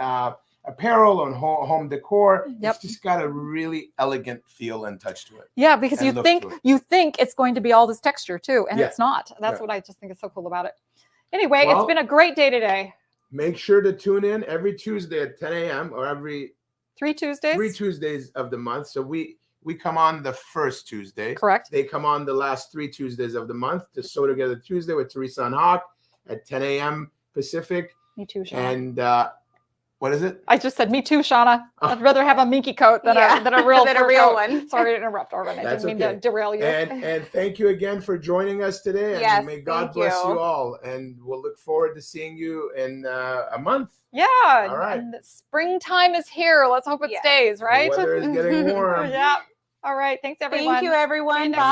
apparel or home decor. Yep. It's just got a really elegant feel and touch to it. Yeah, because And you look think to it. it's going to be all this texture too, and Yeah. it's not. That's Yeah. what I just think is so cool about it. Anyway, Well, it's been a great day today. Make sure to tune in every Tuesday at 10 a.m. or every 3 Tuesdays. 3 Tuesdays of the month. So we come on the first Tuesday. Correct. They come on the last 3 Tuesdays of the month to Sew Together Tuesday with Teresa and Hawk at 10 a.m. Pacific. Me too, Shauna. And what is it? I just said me too, Shauna. Oh. I'd rather have a minky coat than Yeah. a real Than a fur real coat. one. Sorry to interrupt, Arvin. I That's didn't mean to okay. derail you. And thank you again for joining us today. And Yes, may God thank bless you. you all. And we'll look forward to seeing you in a month. Yeah. All right. And springtime is here. Let's hope it Yes. stays, right? The weather is getting warm. Yeah. All right. Thanks, everyone. Thank you, everyone. next Bye.